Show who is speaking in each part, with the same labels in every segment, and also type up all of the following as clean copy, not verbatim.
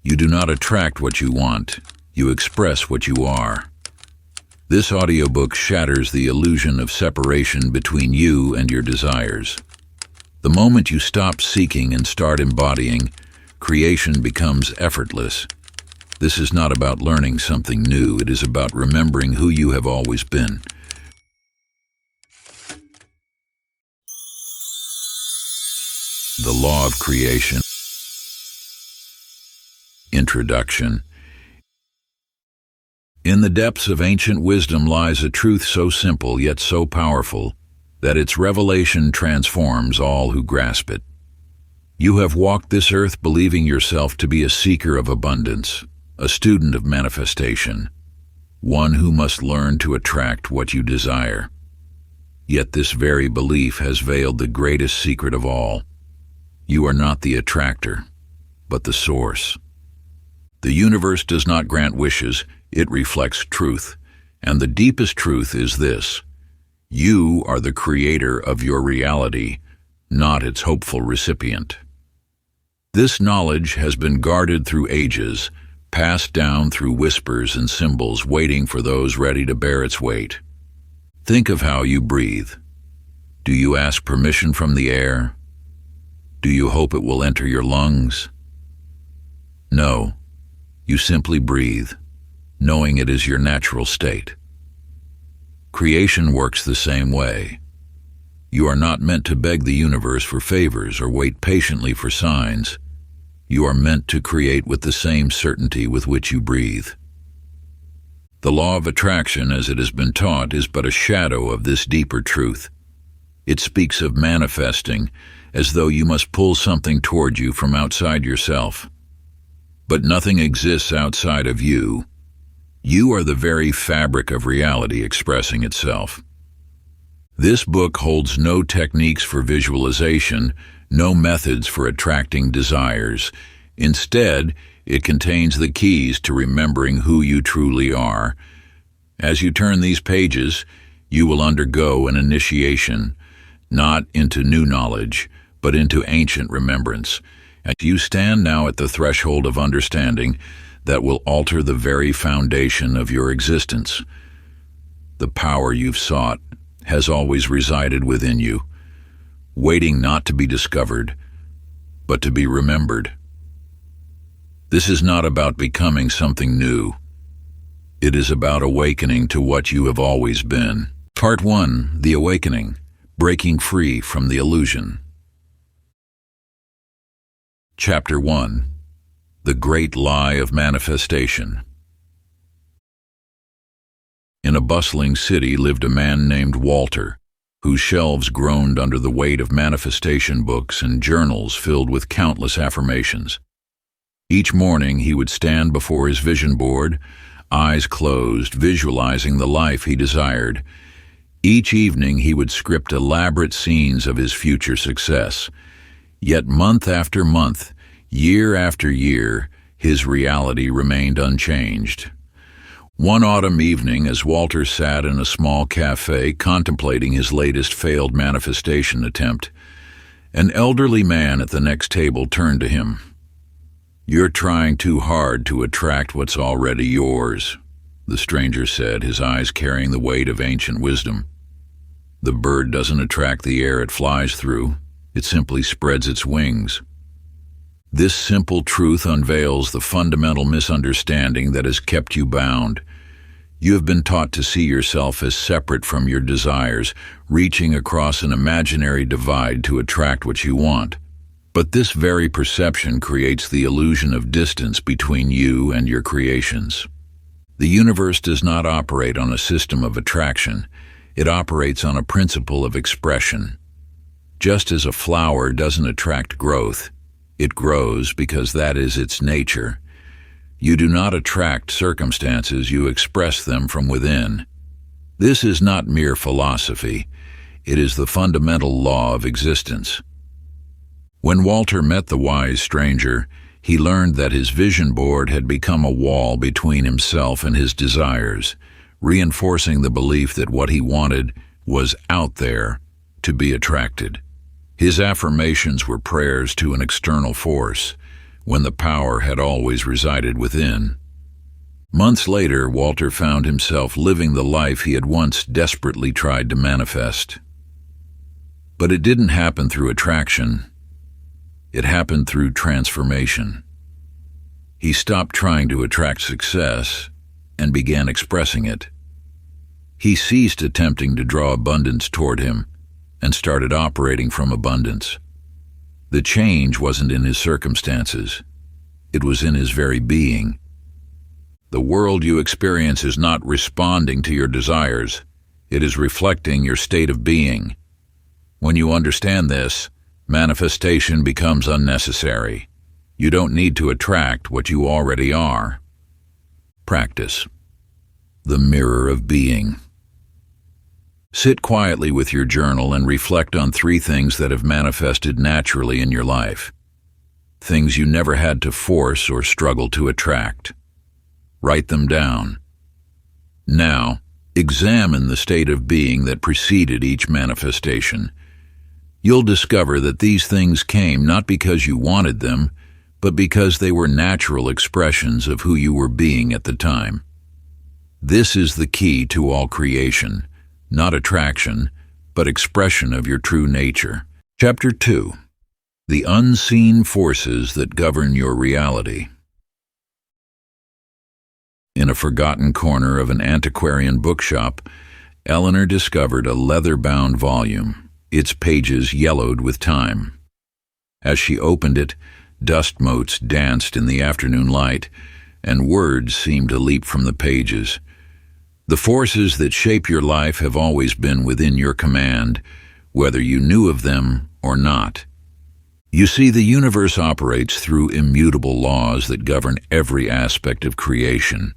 Speaker 1: You do not attract what you want, you express what you are. This audiobook shatters the illusion of separation between you and your desires. The moment you stop seeking and start embodying, creation becomes effortless. This is not about learning something new, it is about remembering who you have always been. The Law of Creation. Introduction. In the depths of ancient wisdom lies a truth so simple yet so powerful that its revelation transforms all who grasp it. You have walked this earth believing yourself to be a seeker of abundance, a student of manifestation, one who must learn to attract what you desire. Yet this very belief has veiled the greatest secret of all. You are not the attractor, but the source. The universe does not grant wishes, it reflects truth. And the deepest truth is this: you are the creator of your reality, not its hopeful recipient. This knowledge has been guarded through ages, passed down through whispers and symbols, waiting for those ready to bear its weight. Think of how you breathe. Do you ask permission from the air? Do you hope it will enter your lungs? No, you simply breathe, knowing it is your natural state. Creation works the same way. You are not meant to beg the universe for favors or wait patiently for signs. You are meant to create with the same certainty with which you breathe. The law of attraction, as it has been taught, is but a shadow of this deeper truth. It speaks of manifesting as though you must pull something toward you from outside yourself. But nothing exists outside of you. You are the very fabric of reality expressing itself. This book holds no techniques for visualization, no methods for attracting desires. Instead, it contains the keys to remembering who you truly are. As you turn these pages, you will undergo an initiation, not into new knowledge, but into ancient remembrance. And you stand now at the threshold of understanding that will alter the very foundation of your existence. The power you've sought has always resided within you, waiting not to be discovered, but to be remembered. This is not about becoming something new. It is about awakening to what you have always been. Part 1. The Awakening. Breaking Free from the Illusion. Chapter 1. The Great Lie of Manifestation. In a bustling city lived a man named Walter, whose shelves groaned under the weight of manifestation books and journals filled with countless affirmations. Each morning he would stand before his vision board, eyes closed, visualizing the life he desired. Each evening he would script elaborate scenes of his future success. Yet month after month, year after year, his reality remained unchanged. One autumn evening, as Walter sat in a small cafe contemplating his latest failed manifestation attempt, an elderly man at the next table turned to him. "You're trying too hard to attract what's already yours," the stranger said, his eyes carrying the weight of ancient wisdom. "The bird doesn't attract the air it flies through. It simply spreads its wings." This simple truth unveils the fundamental misunderstanding that has kept you bound. You have been taught to see yourself as separate from your desires, reaching across an imaginary divide to attract what you want. But this very perception creates the illusion of distance between you and your creations. The universe does not operate on a system of attraction. It operates on a principle of expression. Just as a flower doesn't attract growth, it grows because that is its nature. You do not attract circumstances, you express them from within. This is not mere philosophy. It is the fundamental law of existence. When Walter met the wise stranger, he learned that his vision board had become a wall between himself and his desires, reinforcing the belief that what he wanted was out there to be attracted. His affirmations were prayers to an external force, when the power had always resided within. Months later, Walter found himself living the life he had once desperately tried to manifest. But it didn't happen through attraction. It happened through transformation. He stopped trying to attract success and began expressing it. He ceased attempting to draw abundance toward him and started operating from abundance. The change wasn't in his circumstances. It was in his very being. The world you experience is not responding to your desires. It is reflecting your state of being. When you understand this, manifestation becomes unnecessary. You don't need to attract what you already are. Practice. The mirror of being. Sit quietly with your journal and reflect on 3 things that have manifested naturally in your life. Things you never had to force or struggle to attract. Write them down. Now, examine the state of being that preceded each manifestation. You'll discover that these things came not because you wanted them, but because they were natural expressions of who you were being at the time. This is the key to all creation. Not attraction, but expression of your true nature. Chapter 2. The unseen forces that govern your reality. In a forgotten corner of an antiquarian bookshop, Eleanor discovered a leather-bound volume, its pages yellowed with time. As she opened it, dust motes danced in the afternoon light, and words seemed to leap from the pages. The forces that shape your life have always been within your command, whether you knew of them or not. You see, the universe operates through immutable laws that govern every aspect of creation.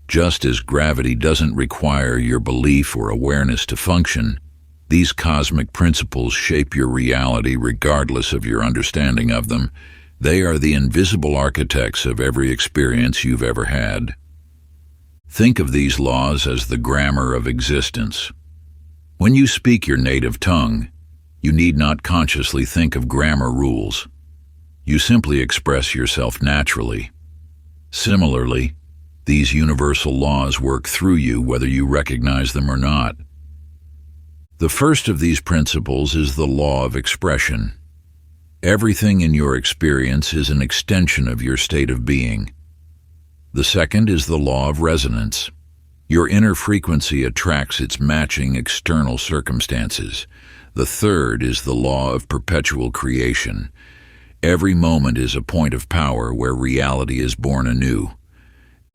Speaker 1: Just as gravity doesn't require your belief or awareness to function, these cosmic principles shape your reality regardless of your understanding of them. They are the invisible architects of every experience you've ever had. Think of these laws as the grammar of existence. When you speak your native tongue, you need not consciously think of grammar rules. You simply express yourself naturally. Similarly, these universal laws work through you whether you recognize them or not. The first of these principles is the law of expression. Everything in your experience is an extension of your state of being. The second is the law of resonance. Your inner frequency attracts its matching external circumstances. The third is the law of perpetual creation. Every moment is a point of power where reality is born anew.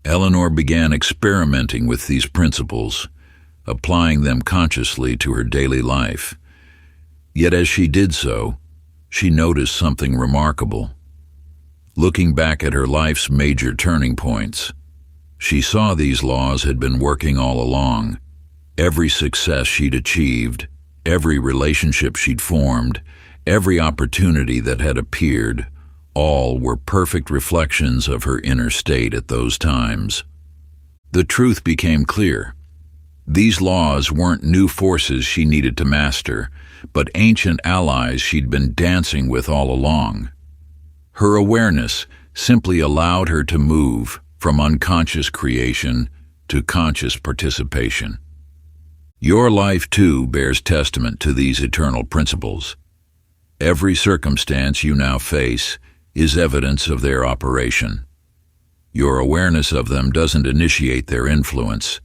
Speaker 1: Eleanor began experimenting with these principles, applying them consciously to her daily life. Yet as she did so, she noticed something remarkable. Looking back at her life's major turning points, she saw these laws had been working all along. Every success she'd achieved, every relationship she'd formed, every opportunity that had appeared, all were perfect reflections of her inner state at those times. The truth became clear. These laws weren't new forces she needed to master, but ancient allies she'd been dancing with all along. Her awareness simply allowed her to move from unconscious creation to conscious participation. Your life, too, bears testament to these eternal principles. Every circumstance you now face is evidence of their operation. Your awareness of them doesn't initiate their influence.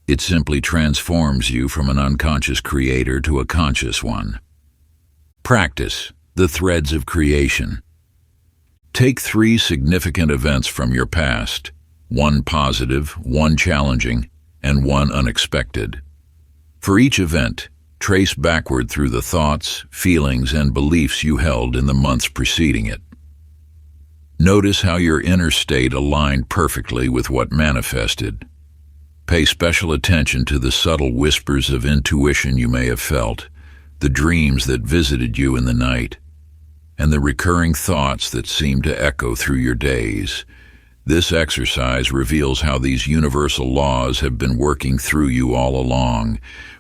Speaker 1: It simply transforms you from an unconscious creator to a conscious one. Practice the threads of creation. Take 3 significant events from your past, 1 positive, 1 challenging, and 1 unexpected. For each event, trace backward through the thoughts, feelings, and beliefs you held in the months preceding it. Notice how your inner state aligned perfectly with what manifested. Pay special attention to the subtle whispers of intuition you may have felt, the dreams that visited you in the night, and the recurring thoughts that seem to echo through your days. This exercise reveals how these universal laws have been working through you all along,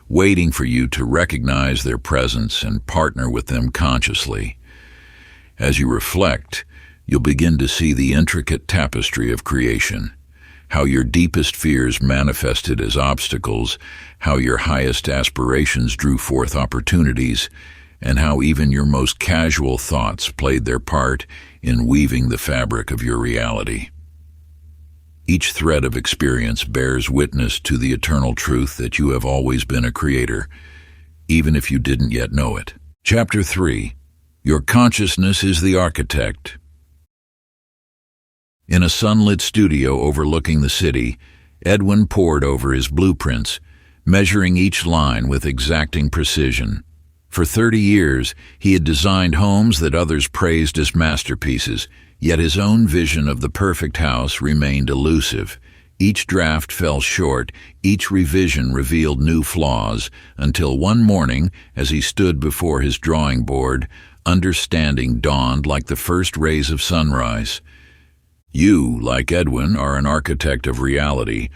Speaker 1: waiting for you to recognize their presence and partner with them consciously. As you reflect, you'll begin to see the intricate tapestry of creation, how your deepest fears manifested as obstacles, how your highest aspirations drew forth opportunities, and how even your most casual thoughts played their part in weaving the fabric of your reality. Each thread of experience bears witness to the eternal truth that you have always been a creator, even if you didn't yet know it. Chapter 3. Your consciousness is the architect. In a sunlit studio overlooking the city, Edwin pored over his blueprints, measuring each line with exacting precision. For 30 years, he had designed homes that others praised as masterpieces, yet his own vision of the perfect house remained elusive. Each draft fell short, each revision revealed new flaws, until one morning, as he stood before his drawing board, understanding dawned like the first rays of sunrise. You, like Edwin, are an architect of reality.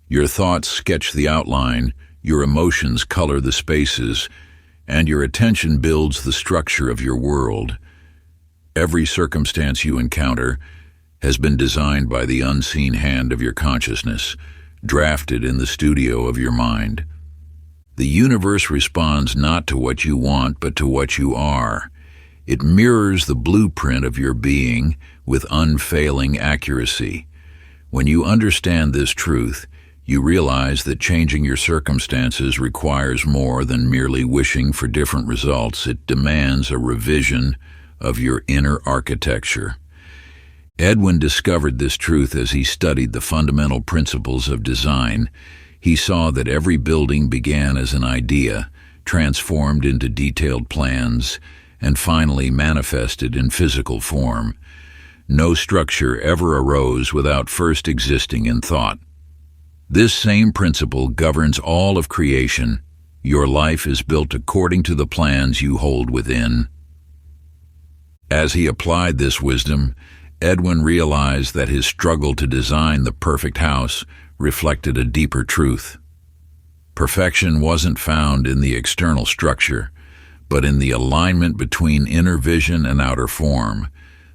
Speaker 1: Your thoughts sketch the outline, your emotions color the spaces, and your attention builds the structure of your world. Every circumstance you encounter has been designed by the unseen hand of your consciousness, drafted in the studio of your mind. The universe responds not to what you want, but to what you are. It mirrors the blueprint of your being with unfailing accuracy. When you understand this truth, you realize that changing your circumstances requires more than merely wishing for different results. It demands a revision of your inner architecture. Edwin discovered this truth as he studied the fundamental principles of design. He saw that every building began as an idea, transformed into detailed plans, and finally manifested in physical form. No structure ever arose without first existing in thought. This same principle governs all of creation. Your life is built according to the plans you hold within. As he applied this wisdom, Edwin realized that his struggle to design the perfect house reflected a deeper truth. Perfection wasn't found in the external structure, but in the alignment between inner vision and outer form.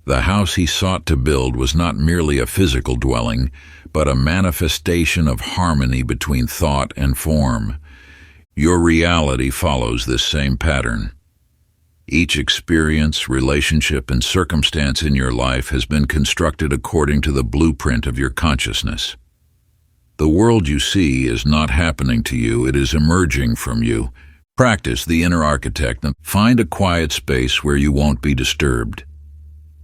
Speaker 1: The house he sought to build was not merely a physical dwelling, but a manifestation of harmony between thought and form. Your reality follows this same pattern. Each experience, relationship, and circumstance in your life has been constructed according to the blueprint of your consciousness. The world you see is not happening to you, it is emerging from you. Practice the inner architect and find a quiet space where you won't be disturbed.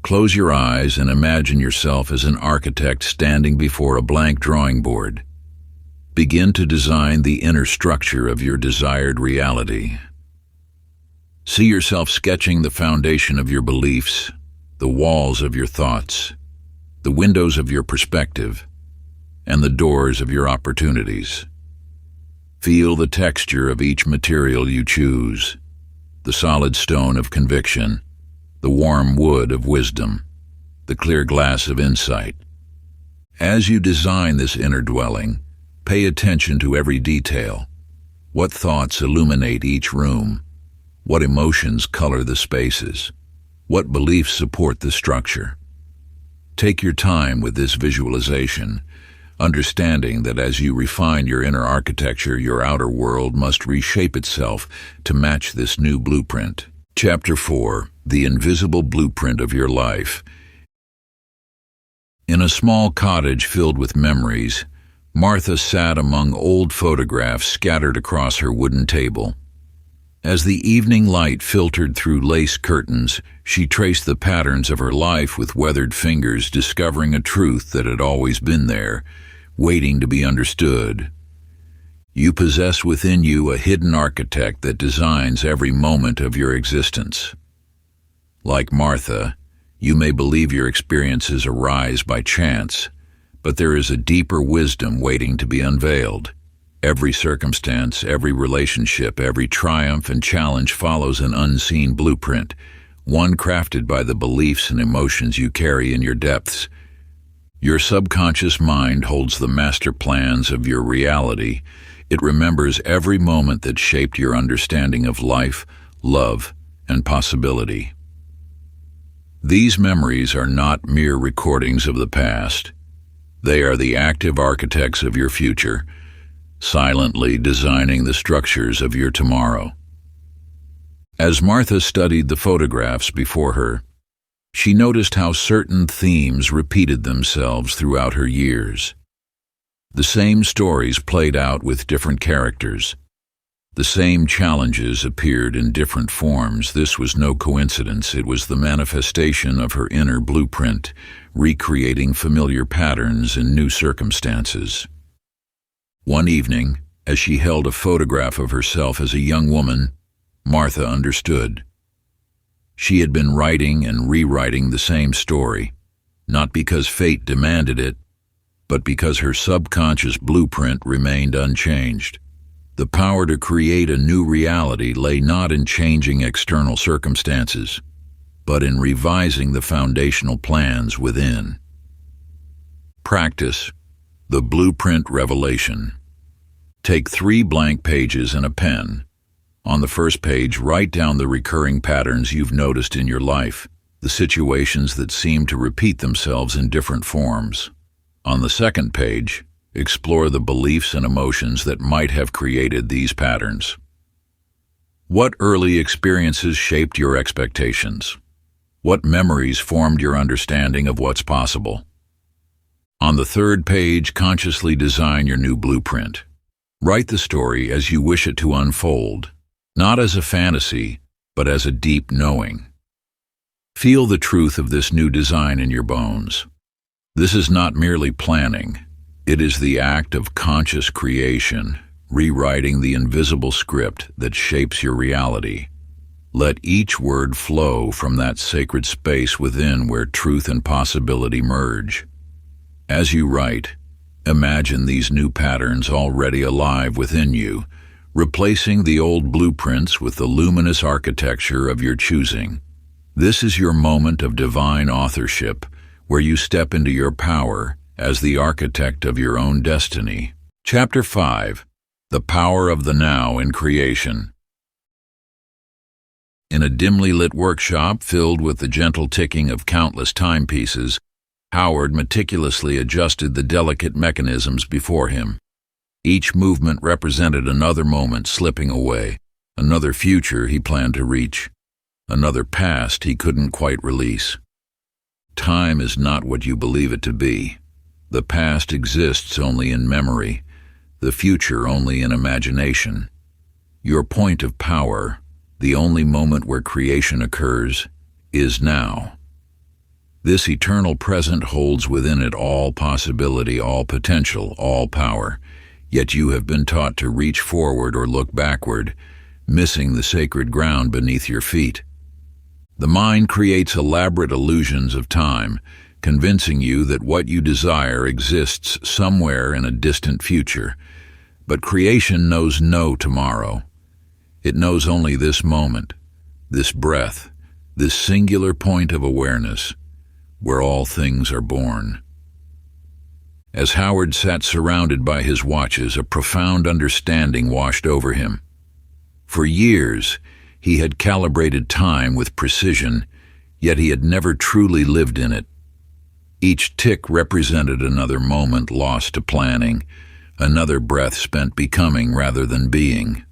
Speaker 1: Close your eyes and imagine yourself as an architect standing before a blank drawing board. Begin to design the inner structure of your desired reality. See yourself sketching the foundation of your beliefs, the walls of your thoughts, the windows of your perspective, and the doors of your opportunities. Feel the texture of each material you choose, the solid stone of conviction, the warm wood of wisdom, the clear glass of insight. As you design this inner dwelling, pay attention to every detail. What thoughts illuminate each room? What emotions color the spaces? What beliefs support the structure? Take your time with this visualization, understanding that as you refine your inner architecture, your outer world must reshape itself to match this new blueprint. Chapter 4. The Invisible Blueprint of Your Life. In a small cottage filled with memories, Martha sat among old photographs scattered across her wooden table. As the evening light filtered through lace curtains, she traced the patterns of her life with weathered fingers, discovering a truth that had always been there, waiting to be understood. You possess within you a hidden architect that designs every moment of your existence. Like Martha, you may believe your experiences arise by chance, but there is a deeper wisdom waiting to be unveiled. Every circumstance, every relationship, every triumph and challenge follows an unseen blueprint, one crafted by the beliefs and emotions you carry in your depths. Your subconscious mind holds the master plans of your reality. It remembers every moment that shaped your understanding of life, love, and possibility. These memories are not mere recordings of the past. They are the active architects of your future, silently designing the structures of your tomorrow. As Martha studied the photographs before her, she noticed how certain themes repeated themselves throughout her years. The same stories played out with different characters. The same challenges appeared in different forms. This was no coincidence. It was the manifestation of her inner blueprint, recreating familiar patterns in new circumstances. One evening, as she held a photograph of herself as a young woman, Martha understood. She had been writing and rewriting the same story, not because fate demanded it, but because her subconscious blueprint remained unchanged. The power to create a new reality lay not in changing external circumstances, but in revising the foundational plans within. Practice the blueprint revelation. Take 3 blank pages and a pen. On the first page, write down the recurring patterns you've noticed in your life, the situations that seem to repeat themselves in different forms. On the second page, explore the beliefs and emotions that might have created these patterns. What early experiences shaped your expectations? What memories formed your understanding of what's possible? On the third page, consciously design your new blueprint. Write the story as you wish it to unfold, not as a fantasy, but as a deep knowing. Feel the truth of this new design in your bones. This is not merely planning. It is the act of conscious creation, rewriting the invisible script that shapes your reality. Let each word flow from that sacred space within where truth and possibility merge. As you write, imagine these new patterns already alive within you, replacing the old blueprints with the luminous architecture of your choosing. This is your moment of divine authorship, where you step into your power as the architect of your own destiny. Chapter 5. The Power of the Now in Creation. In a dimly lit workshop filled with the gentle ticking of countless timepieces, Howard meticulously adjusted the delicate mechanisms before him. Each movement represented another moment slipping away, another future he planned to reach, another past he couldn't quite release. Time is not what you believe it to be. The past exists only in memory, the future only in imagination. Your point of power, the only moment where creation occurs, is now. This eternal present holds within it all possibility, all potential, all power, yet you have been taught to reach forward or look backward, missing the sacred ground beneath your feet. The mind creates elaborate illusions of time, convincing you that what you desire exists somewhere in a distant future. But creation knows no tomorrow. It knows only this moment, this breath, this singular point of awareness, where all things are born. As Howard sat surrounded by his watches, a profound understanding washed over him. For years, he had calibrated time with precision, yet he had never truly lived in it. Each tick represented another moment lost to planning, another breath spent becoming rather than being.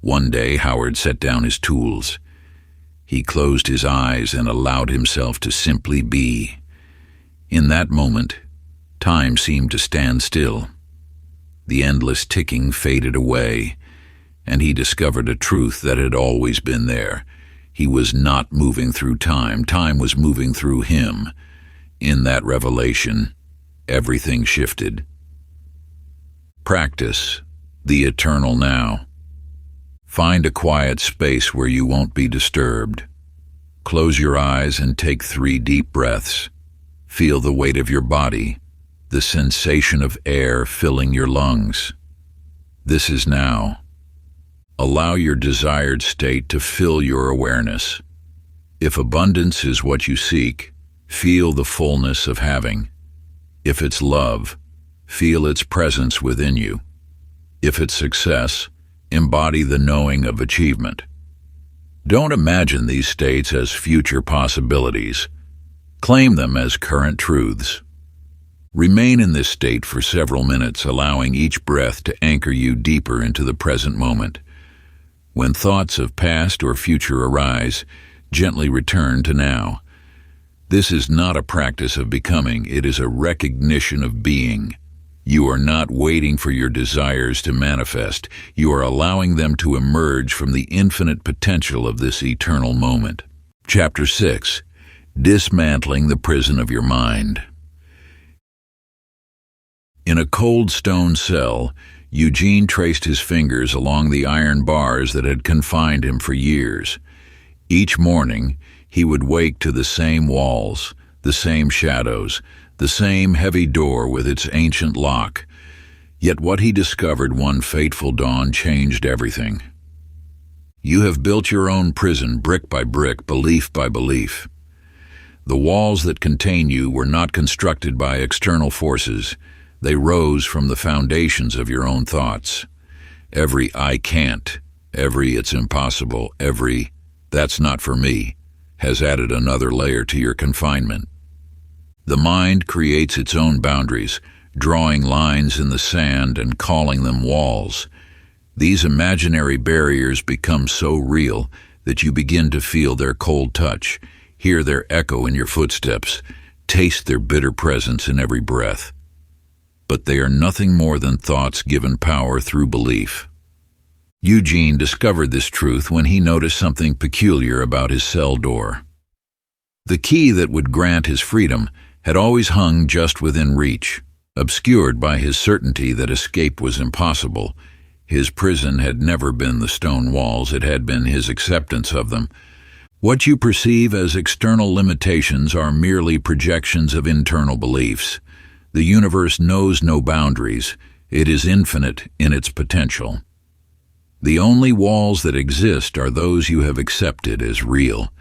Speaker 1: One day, Howard set down his tools. He closed his eyes and allowed himself to simply be. In that moment, time seemed to stand still. The endless ticking faded away, and he discovered a truth that had always been there. He was not moving through time. Time was moving through him. In that revelation, everything shifted. Practice the eternal now. Find a quiet space where you won't be disturbed. Close your eyes and take 3 deep breaths. Feel the weight of your body, the sensation of air filling your lungs. This is now. Allow your desired state to fill your awareness. If abundance is what you seek, feel the fullness of having. If it's love, feel its presence within you. If it's success, embody the knowing of achievement. Don't imagine these states as future possibilities. Claim them as current truths. Remain in this state for several minutes, allowing each breath to anchor you deeper into the present moment. When thoughts of past or future arise, gently return to now. This is not a practice of becoming, it is a recognition of being. You are not waiting for your desires to manifest. You are allowing them to emerge from the infinite potential of this eternal moment. Chapter 6. Dismantling the Prison of Your Mind. In a cold stone cell, Eugene traced his fingers along the iron bars that had confined him for years. Each morning, he would wake to the same walls, the same shadows, the same heavy door with its ancient lock. Yet what he discovered one fateful dawn changed everything. You have built your own prison brick by brick, belief by belief. The walls that contain you were not constructed by external forces. They rose from the foundations of your own thoughts. Every "I can't," every "it's impossible," every "that's not for me," has added another layer to your confinement. The mind creates its own boundaries, drawing lines in the sand and calling them walls. These imaginary barriers become so real that you begin to feel their cold touch, hear their echo in your footsteps, taste their bitter presence in every breath. But they are nothing more than thoughts given power through belief. Eugene discovered this truth when he noticed something peculiar about his cell door. The key that would grant his freedom had always hung just within reach. Obscured by his certainty that escape was impossible, his prison had never been the stone walls, it had been his acceptance of them. What you perceive as external limitations are merely projections of internal beliefs. The universe knows no boundaries. It is infinite in its potential. The only walls that exist are those you have accepted as real.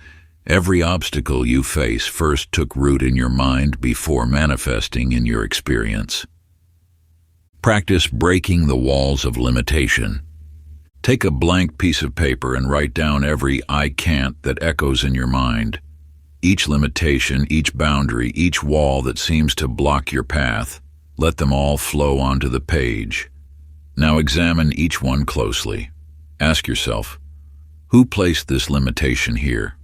Speaker 1: Every obstacle you face first took root in your mind before manifesting in your experience. Practice breaking the walls of limitation. Take a blank piece of paper and write down every "I can't" that echoes in your mind. Each limitation, each boundary, each wall that seems to block your path. Let them all flow onto the page. Now examine each one closely. Ask yourself, who placed this limitation here?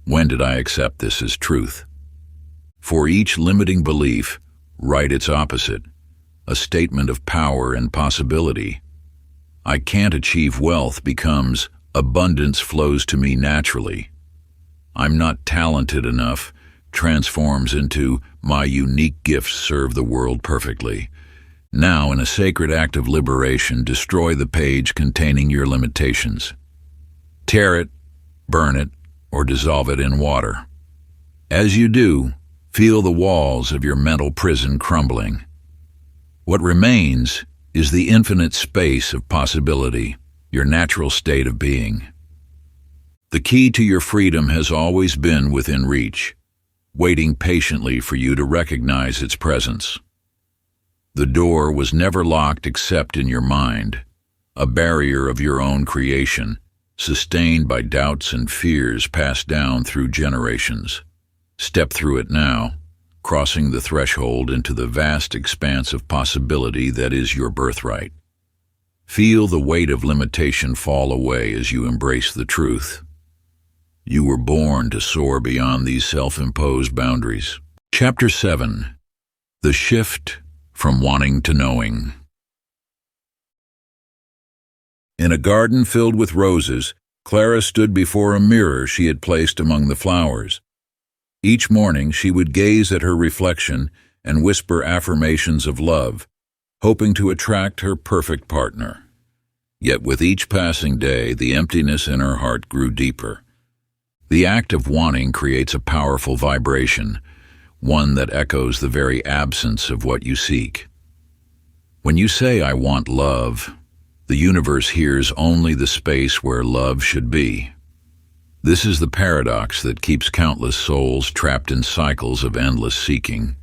Speaker 1: When did I accept this as truth? For each limiting belief, write its opposite, a statement of power and possibility. I can't achieve wealth becomes abundance flows to me naturally. I'm not talented enough transforms into my unique gifts serve the world perfectly. Now, in a sacred act of liberation, destroy the page containing your limitations. Tear it, burn it, or dissolve it in water. As you do, feel the walls of your mental prison crumbling. What remains is the infinite space of possibility, your natural state of being. The key to your freedom has always been within reach, waiting patiently for you to recognize its presence. The door was never locked except in your mind, a barrier of your own creation, sustained by doubts and fears passed down through generations. Step through it now, crossing the threshold into the vast expanse of possibility that is your birthright. Feel the weight of limitation fall away as you embrace the truth. You were born to soar beyond these self-imposed boundaries. Chapter 7. The Shift from Wanting to Knowing. In a garden filled with roses, Clara stood before a mirror she had placed among the flowers. Each morning she would gaze at her reflection and whisper affirmations of love, hoping to attract her perfect partner. Yet with each passing day, the emptiness in her heart grew deeper. The act of wanting creates a powerful vibration, one that echoes the very absence of what you seek. When you say, "I want love," the universe hears only the space where love should be. This is the paradox that keeps countless souls trapped in cycles of endless seeking.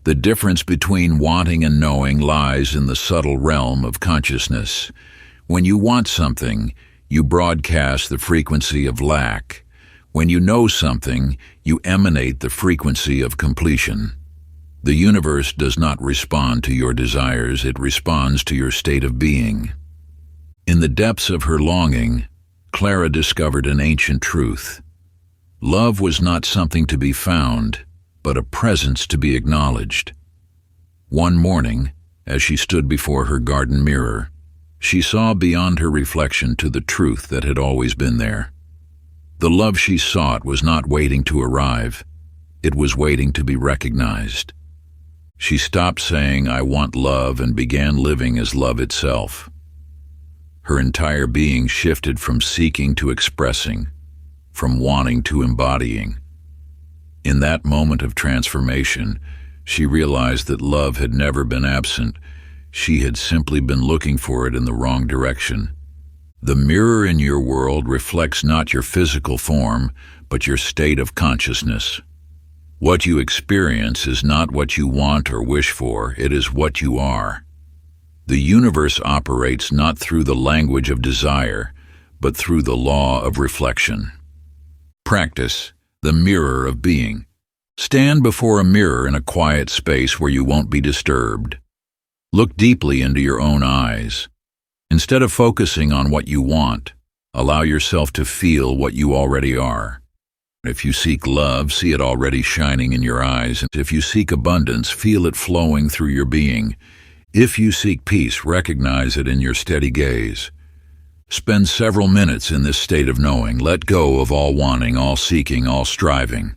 Speaker 1: The difference between wanting and knowing lies in the subtle realm of consciousness. When you want something, You broadcast the frequency of lack. When you know something, you emanate the frequency of completion. The universe does not respond to your desires, it responds to your state of being. In the depths of her longing, Clara discovered an ancient truth. Love was not something to be found, but a presence to be acknowledged. One morning, as she stood before her garden mirror, she saw beyond her reflection to the truth that had always been there. The love she sought was not waiting to arrive, it was waiting to be recognized. She stopped saying, "I want love," and began living as love itself. Her entire being shifted from seeking to expressing, from wanting to embodying. In that moment of transformation, she realized that love had never been absent. She had simply been looking for it in the wrong direction. The mirror in your world reflects not your physical form, but your state of consciousness. What you experience is not what you want or wish for, it is what you are. The universe operates not through the language of desire, but through the law of reflection. Practice the mirror of being. Stand before a mirror in a quiet space where you won't be disturbed. Look deeply into your own eyes. Instead of focusing on what you want, allow yourself to feel what you already are. If you seek love, see it already shining in your eyes. If you seek abundance, feel it flowing through your being. If you seek peace, recognize it in your steady gaze. Spend several minutes in this state of knowing. Let go of all wanting, all seeking, all striving.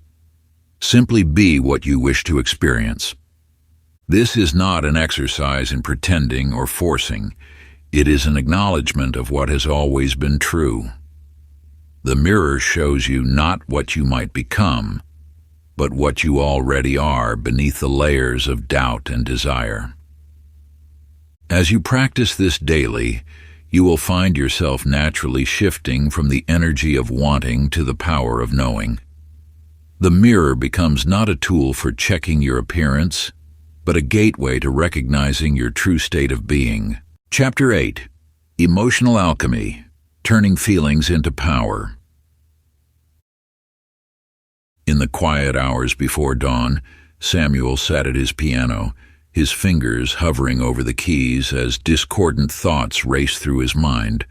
Speaker 1: Simply be what you wish to experience. This is not an exercise in pretending or forcing. It is an acknowledgement of what has always been true. The mirror shows you not what you might become, but what you already are beneath the layers of doubt and desire. As you practice this daily, you will find yourself naturally shifting from the energy of wanting to the power of knowing. The mirror becomes not a tool for checking your appearance, but a gateway to recognizing your true state of being. Chapter 8. Emotional Alchemy. Turning feelings into power. In the quiet hours before dawn, Samuel sat at his piano, his fingers hovering over the keys as discordant thoughts raced through his mind.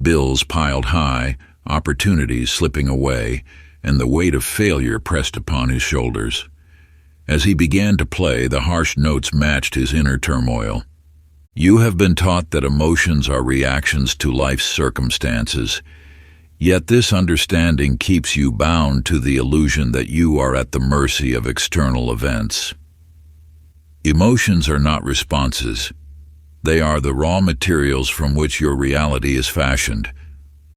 Speaker 1: Bills piled high, opportunities slipping away, and the weight of failure pressed upon his shoulders. As he began to play, the harsh notes matched his inner turmoil. You have been taught that emotions are reactions to life's circumstances, yet this understanding keeps you bound to the illusion that you are at the mercy of external events. Emotions are not responses. They are the raw materials from which your reality is fashioned.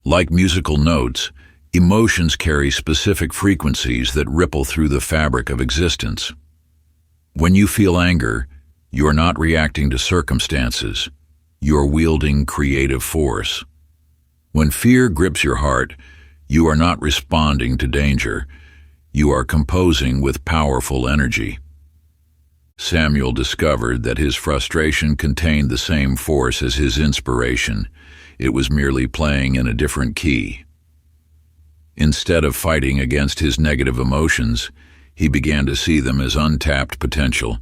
Speaker 1: Like musical notes, emotions carry specific frequencies that ripple through the fabric of existence. When you feel anger, you are not reacting to circumstances. You are wielding creative force. When fear grips your heart, you are not responding to danger. You are composing with powerful energy. Samuel discovered that his frustration contained the same force as his inspiration. It was merely playing in a different key. Instead of fighting against his negative emotions, he began to see them as untapped potential.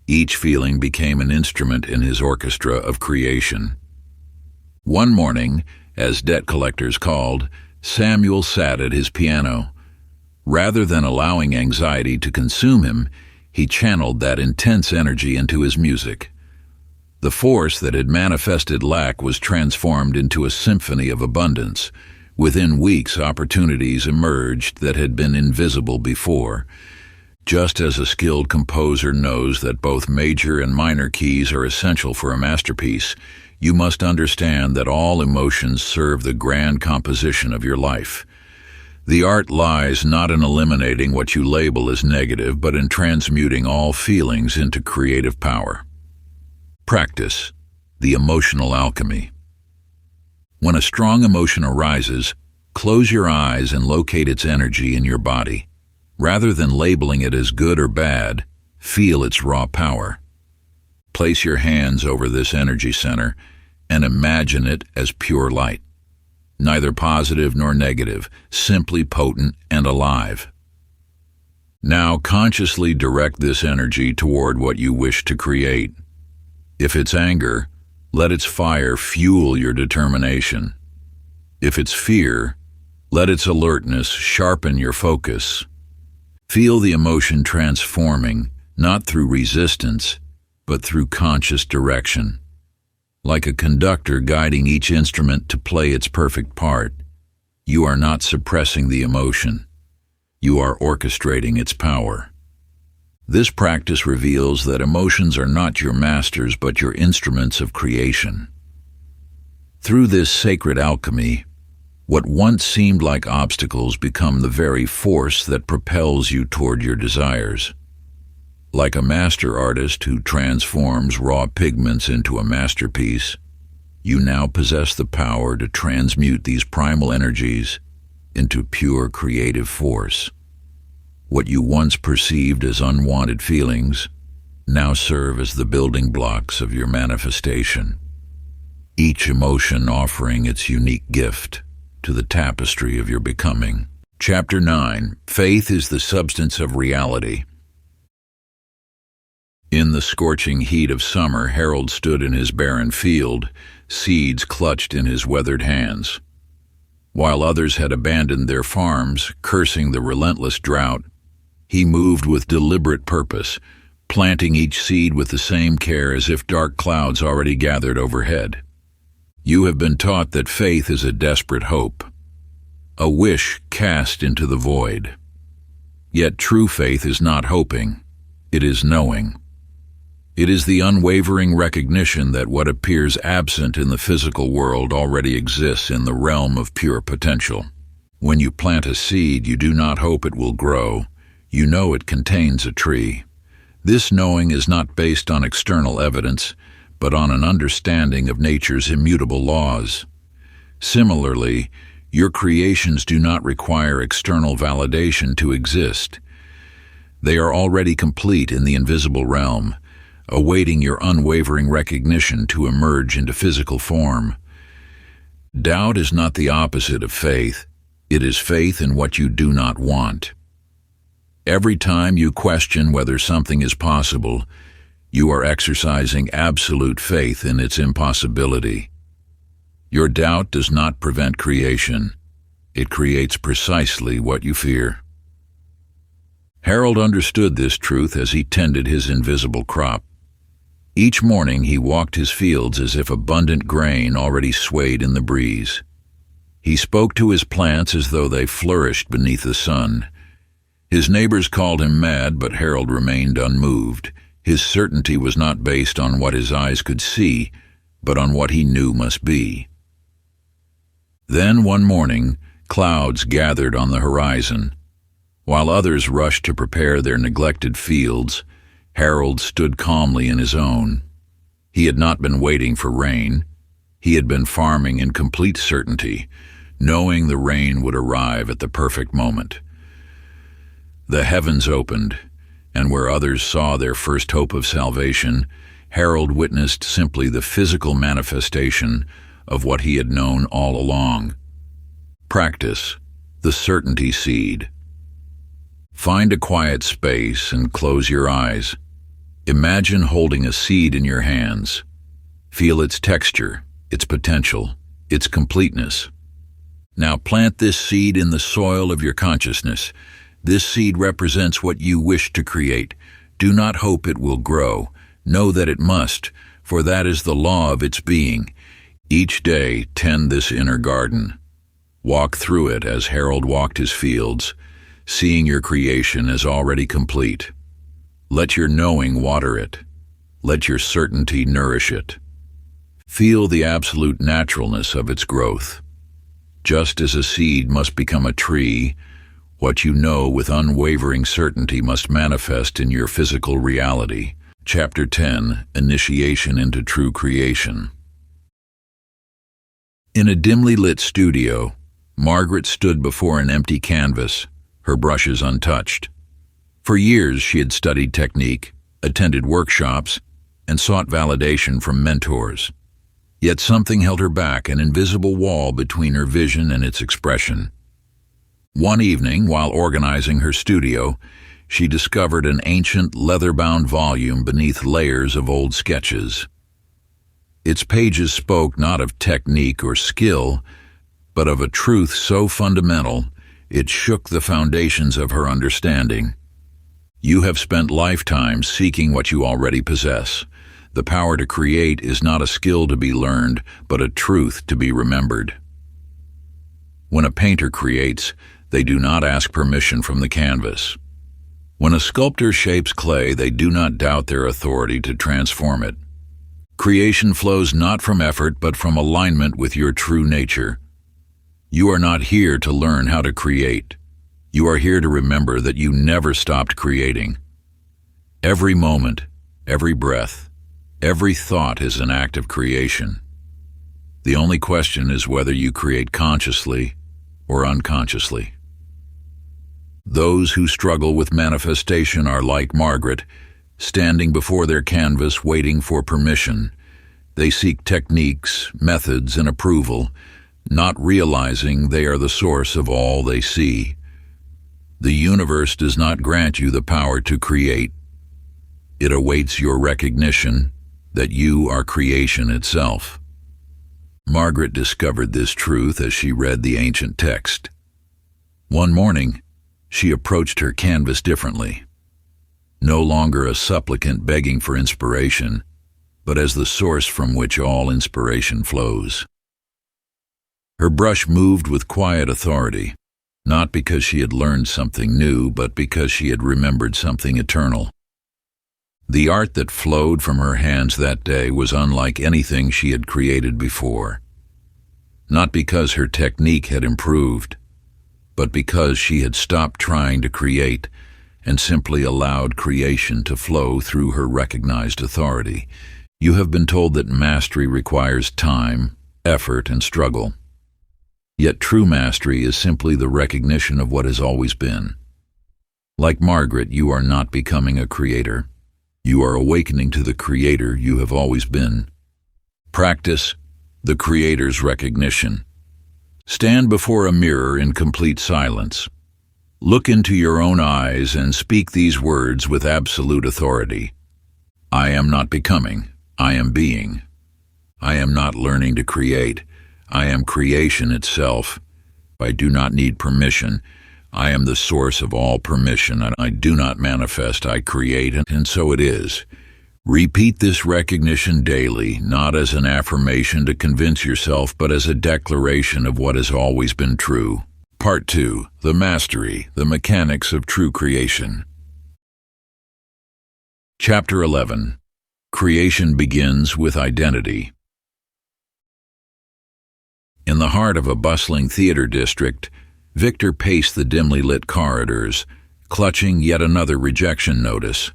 Speaker 1: Each feeling became an instrument in his orchestra of creation. One morning, as debt collectors called, Samuel sat at his piano. Rather than allowing anxiety to consume him, he channeled that intense energy into his music. The force that had manifested lack was transformed into a symphony of abundance. Within weeks, opportunities emerged that had been invisible before. Just as a skilled composer knows that both major and minor keys are essential for a masterpiece, you must understand that all emotions serve the grand composition of your life. The art lies not in eliminating what you label as negative, but in transmuting all feelings into creative power. Practice the emotional alchemy. When a strong emotion arises, close your eyes and locate its energy in your body. Rather than labeling it as good or bad, feel its raw power. Place your hands over this energy center and imagine it as pure light. neither positive nor negative, simply potent and alive. Now consciously direct this energy toward what you wish to create. If it's anger, let its fire fuel your determination. If it's fear, let its alertness sharpen your focus. Feel the emotion transforming, not through resistance, but through conscious direction. Like a conductor guiding each instrument to play its perfect part, you are not suppressing the emotion. You are orchestrating its power. This practice reveals that emotions are not your masters but your instruments of creation. Through this sacred alchemy, what once seemed like obstacles become the very force that propels you toward your desires. Like a master artist who transforms raw pigments into a masterpiece, you now possess the power to transmute these primal energies into pure creative force. What you once perceived as unwanted feelings now serve as the building blocks of your manifestation, each emotion offering its unique gift to the tapestry of your becoming. Chapter 9. Faith is the substance of reality. In the scorching heat of summer, Harold stood in his barren field, seeds clutched in his weathered hands. While others had abandoned their farms, cursing the relentless drought, he moved with deliberate purpose, planting each seed with the same care as if dark clouds already gathered overhead. You have been taught that faith is a desperate hope, a wish cast into the void. Yet true faith is not hoping, it is knowing. It is the unwavering recognition that what appears absent in the physical world already exists in the realm of pure potential. When you plant a seed, you do not hope it will grow. You know it contains a tree. This knowing is not based on external evidence, but on an understanding of nature's immutable laws. Similarly, your creations do not require external validation to exist. They are already complete in the invisible realm, awaiting your unwavering recognition to emerge into physical form. Doubt is not the opposite of faith. It is faith in what you do not want. Every time you question whether something is possible, you are exercising absolute faith in its impossibility. Your doubt does not prevent creation. It creates precisely what you fear. Harold understood this truth as he tended his invisible crop. Each morning he walked his fields as if abundant grain already swayed in the breeze. He spoke to his plants as though they flourished beneath the sun. His neighbors called him mad, but Harold remained unmoved. His certainty was not based on what his eyes could see, but on what he knew must be. Then one morning, clouds gathered on the horizon. While others rushed to prepare their neglected fields, Harold stood calmly in his own. He had not been waiting for rain. He had been farming in complete certainty, knowing the rain would arrive at the perfect moment. The heavens opened, and where others saw their first hope of salvation, Harold witnessed simply the physical manifestation of what he had known all along. Practice, the certainty seed. Find a quiet space and close your eyes. Imagine holding a seed in your hands. Feel its texture, its potential, its completeness. Now plant this seed in the soil of your consciousness. This seed represents what you wish to create. Do not hope it will grow. Know that it must, for that is the law of its being. Each day, tend this inner garden. Walk through it as Harold walked his fields, seeing your creation as already complete. Let your knowing water it. Let your certainty nourish it. Feel the absolute naturalness of its growth. Just as a seed must become a tree, what you know with unwavering certainty must manifest in your physical reality. Chapter 10. Initiation into True Creation. In a dimly lit studio, Margaret stood before an empty canvas, her brushes untouched. For years she had studied technique, attended workshops, and sought validation from mentors. Yet something held her back, an invisible wall between her vision and its expression. One evening, while organizing her studio, she discovered an ancient leather-bound volume beneath layers of old sketches. Its pages spoke not of technique or skill, but of a truth so fundamental it shook the foundations of her understanding. You have spent lifetimes seeking what you already possess. The power to create is not a skill to be learned, but a truth to be remembered. When a painter creates, they do not ask permission from the canvas. When a sculptor shapes clay, they do not doubt their authority to transform it. Creation flows not from effort, but from alignment with your true nature. You are not here to learn how to create. You are here to remember that you never stopped creating. Every moment, every breath, every thought is an act of creation. The only question is whether you create consciously or unconsciously. Those who struggle with manifestation are like Margaret, standing before their canvas waiting for permission. They seek techniques, methods, and approval, not realizing they are the source of all they see. The universe does not grant you the power to create. It awaits your recognition that you are creation itself. Margaret discovered this truth as she read the ancient text. One morning, she approached her canvas differently. No longer a supplicant begging for inspiration, but as the source from which all inspiration flows. Her brush moved with quiet authority, not because she had learned something new, but because she had remembered something eternal. The art that flowed from her hands that day was unlike anything she had created before. Not because her technique had improved, but because she had stopped trying to create and simply allowed creation to flow through her recognized authority. You have been told that mastery requires time, effort, and struggle. Yet true mastery is simply the recognition of what has always been. Like Margaret, you are not becoming a creator. You are awakening to the creator you have always been. Practice the creator's recognition. Stand before a mirror in complete silence. Look into your own eyes and speak these words with absolute authority. I am not becoming, I am being. I am not learning to create, I am creation itself. I do not need permission. I am the source of all permission, and I do not manifest, I create, and so it is. Repeat this recognition daily, not as an affirmation to convince yourself, but as a declaration of what has always been true. Part 2. The Mastery, the Mechanics of True Creation. Chapter 11. Creation begins with identity. In the heart of a bustling theater district, Victor paced the dimly lit corridors, clutching yet another rejection notice.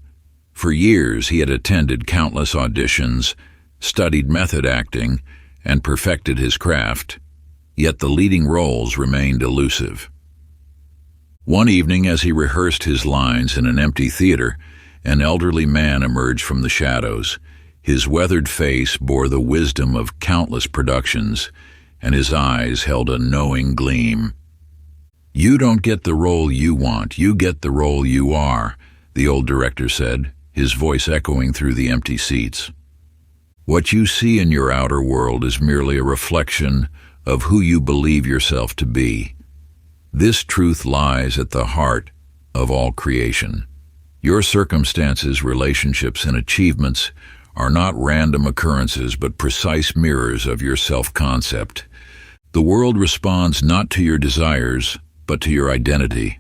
Speaker 1: For years he had attended countless auditions, studied method acting, and perfected his craft, yet the leading roles remained elusive. One evening, as he rehearsed his lines in an empty theater, an elderly man emerged from the shadows. His weathered face bore the wisdom of countless productions, and his eyes held a knowing gleam. "You don't get the role you want, you get the role you are," the old director said, his voice echoing through the empty seats. "What you see in your outer world is merely a reflection of who you believe yourself to be. This truth lies at the heart of all creation. Your circumstances, relationships, and achievements are not random occurrences, but precise mirrors of your self-concept. The world responds not to your desires, but to your identity.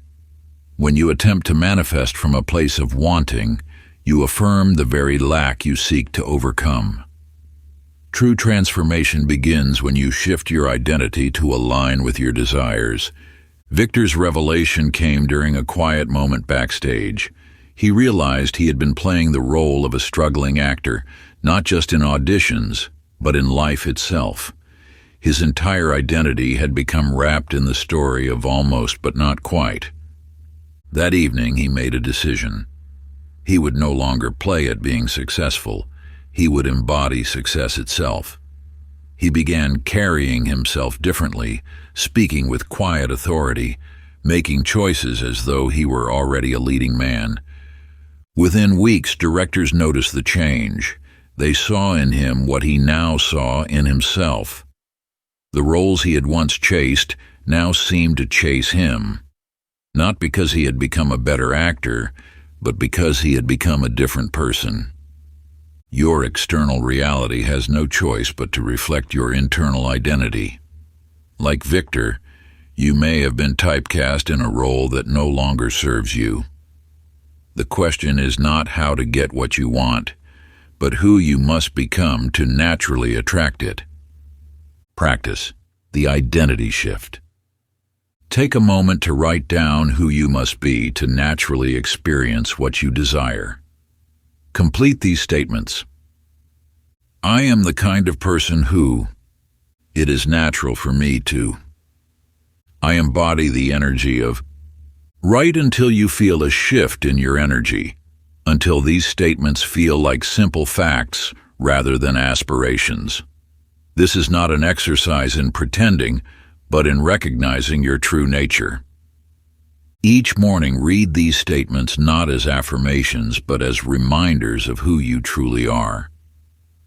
Speaker 1: When you attempt to manifest from a place of wanting, you affirm the very lack you seek to overcome. True transformation begins when you shift your identity to align with your desires. Victor's revelation came during a quiet moment backstage. He realized he had been playing the role of a struggling actor, not just in auditions, but in life itself. His entire identity had become wrapped in the story of almost but not quite. That evening he made a decision. He would no longer play at being successful. He would embody success itself. He began carrying himself differently, speaking with quiet authority, making choices as though he were already a leading man. Within weeks, directors noticed the change. They saw in him what he now saw in himself. The roles he had once chased now seemed to chase him, not because he had become a better actor, but because he had become a different person. Your external reality has no choice but to reflect your internal identity. Like Victor, you may have been typecast in a role that no longer serves you. The question is not how to get what you want, but who you must become to naturally attract it. Practice the identity shift. Take a moment to write down who you must be to naturally experience what you desire. Complete these statements. I am the kind of person who, it is natural for me to. I embody the energy of. Write until you feel a shift in your energy, until these statements feel like simple facts rather than aspirations. This is not an exercise in pretending, but in recognizing your true nature. Each morning, read these statements not as affirmations, but as reminders of who you truly are.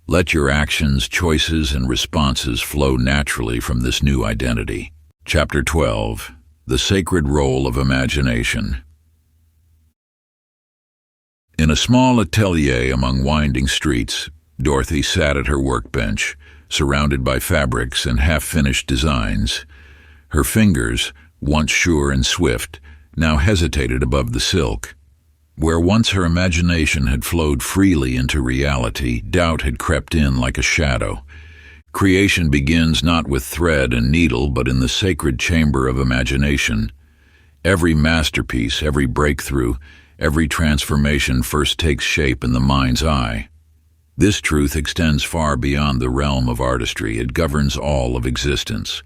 Speaker 1: Let your actions, choices, and responses flow naturally from this new identity. Chapter 12. The Sacred Role of Imagination. In a small atelier among winding streets, Dorothy sat at her workbench, surrounded by fabrics and half-finished designs. Her fingers, once sure and swift, now hesitated above the silk. Where once her imagination had flowed freely into reality, doubt had crept in like a shadow. Creation begins not with thread and needle, but in the sacred chamber of imagination. Every masterpiece, every breakthrough, every transformation first takes shape in the mind's eye. This truth extends far beyond the realm of artistry. It governs all of existence.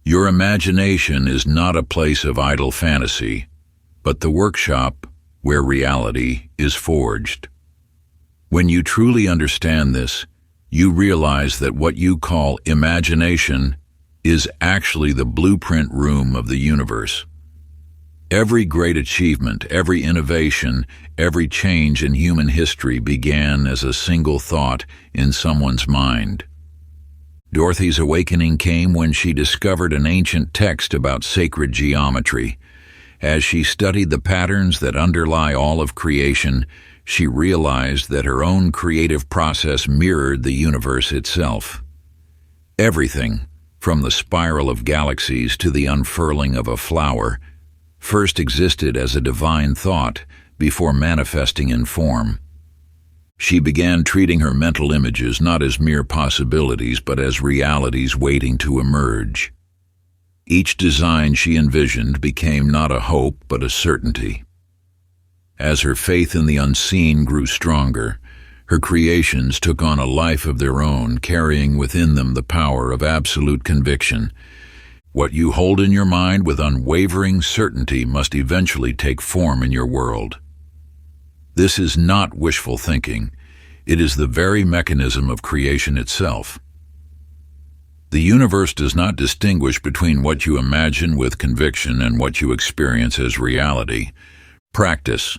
Speaker 1: Your imagination is not a place of idle fantasy, but the workshop where reality is forged. When you truly understand this, you realize that what you call imagination is actually the blueprint room of the universe. Every great achievement, every innovation, every change in human history began as a single thought in someone's mind. Dorothy's awakening came when she discovered an ancient text about sacred geometry. As she studied the patterns that underlie all of creation, she realized that her own creative process mirrored the universe itself. Everything, from the spiral of galaxies to the unfurling of a flower, first existed as a divine thought before manifesting in form. She began treating her mental images not as mere possibilities, but as realities waiting to emerge. Each design she envisioned became not a hope, but a certainty. As her faith in the unseen grew stronger, her creations took on a life of their own, carrying within them the power of absolute conviction. What you hold in your mind with unwavering certainty must eventually take form in your world. This is not wishful thinking. It is the very mechanism of creation itself. The universe does not distinguish between what you imagine with conviction and what you experience as reality. Practice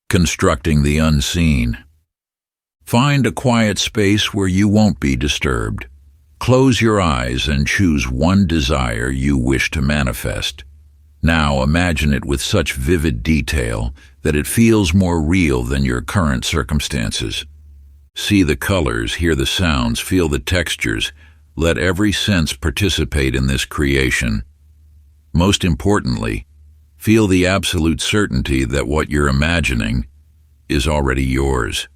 Speaker 1: constructing the unseen. Find a quiet space where you won't be disturbed. Close your eyes and choose one desire you wish to manifest. Now imagine it with such vivid detail that it feels more real than your current circumstances. See the colors, hear the sounds, feel the textures. Let every sense participate in this creation. Most importantly, feel the absolute certainty that what you're imagining is already yours.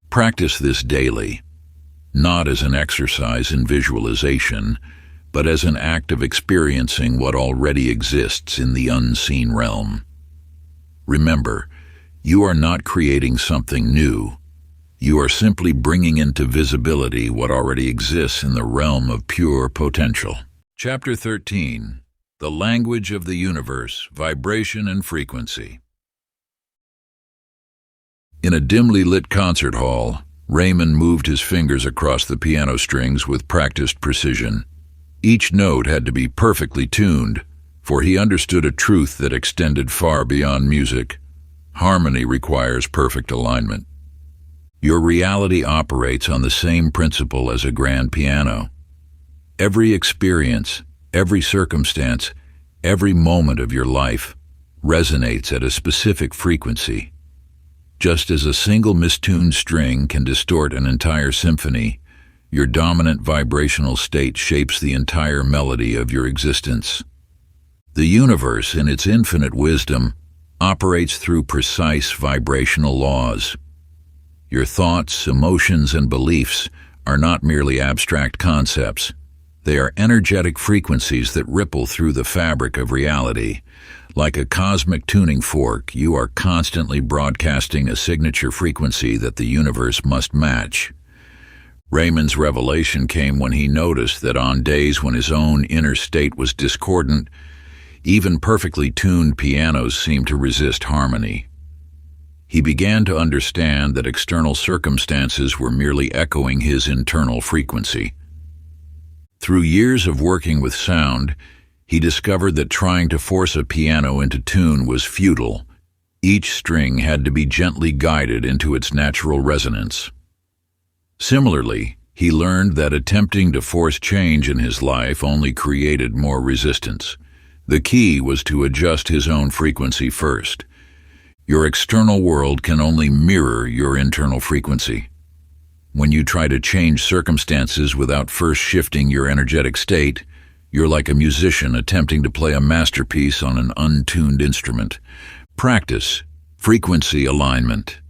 Speaker 1: Practice this daily, not as an exercise in visualization, but as an act of experiencing what already exists in the unseen realm. Remember, you are not creating something new. You are simply bringing into visibility what already exists in the realm of pure potential. Chapter 13. The Language of the Universe, Vibration and Frequency. In a dimly lit concert hall, Raymond moved his fingers across the piano strings with practiced precision. Each note had to be perfectly tuned, for he understood a truth that extended far beyond music. Harmony requires perfect alignment. Your reality operates on the same principle as a grand piano. Every experience, every circumstance, every moment of your life resonates at a specific frequency. Just as a single mistuned string can distort an entire symphony, your dominant vibrational state shapes the entire melody of your existence. The universe, in its infinite wisdom, operates through precise vibrational laws. Your thoughts, emotions, and beliefs are not merely abstract concepts. They are energetic frequencies that ripple through the fabric of reality. Like a cosmic tuning fork, you are constantly broadcasting a signature frequency that the universe must match. Raymond's revelation came when he noticed that on days when his own inner state was discordant, even perfectly tuned pianos seemed to resist harmony. He began to understand that external circumstances were merely echoing his internal frequency. Through years of working with sound, he discovered that trying to force a piano into tune was futile. Each string had to be gently guided into its natural resonance. Similarly, he learned that attempting to force change in his life only created more resistance. The key was to adjust his own frequency first. Your external world can only mirror your internal frequency. When you try to change circumstances without first shifting your energetic state, you're like a musician attempting to play a masterpiece on an untuned instrument. Practice frequency alignment.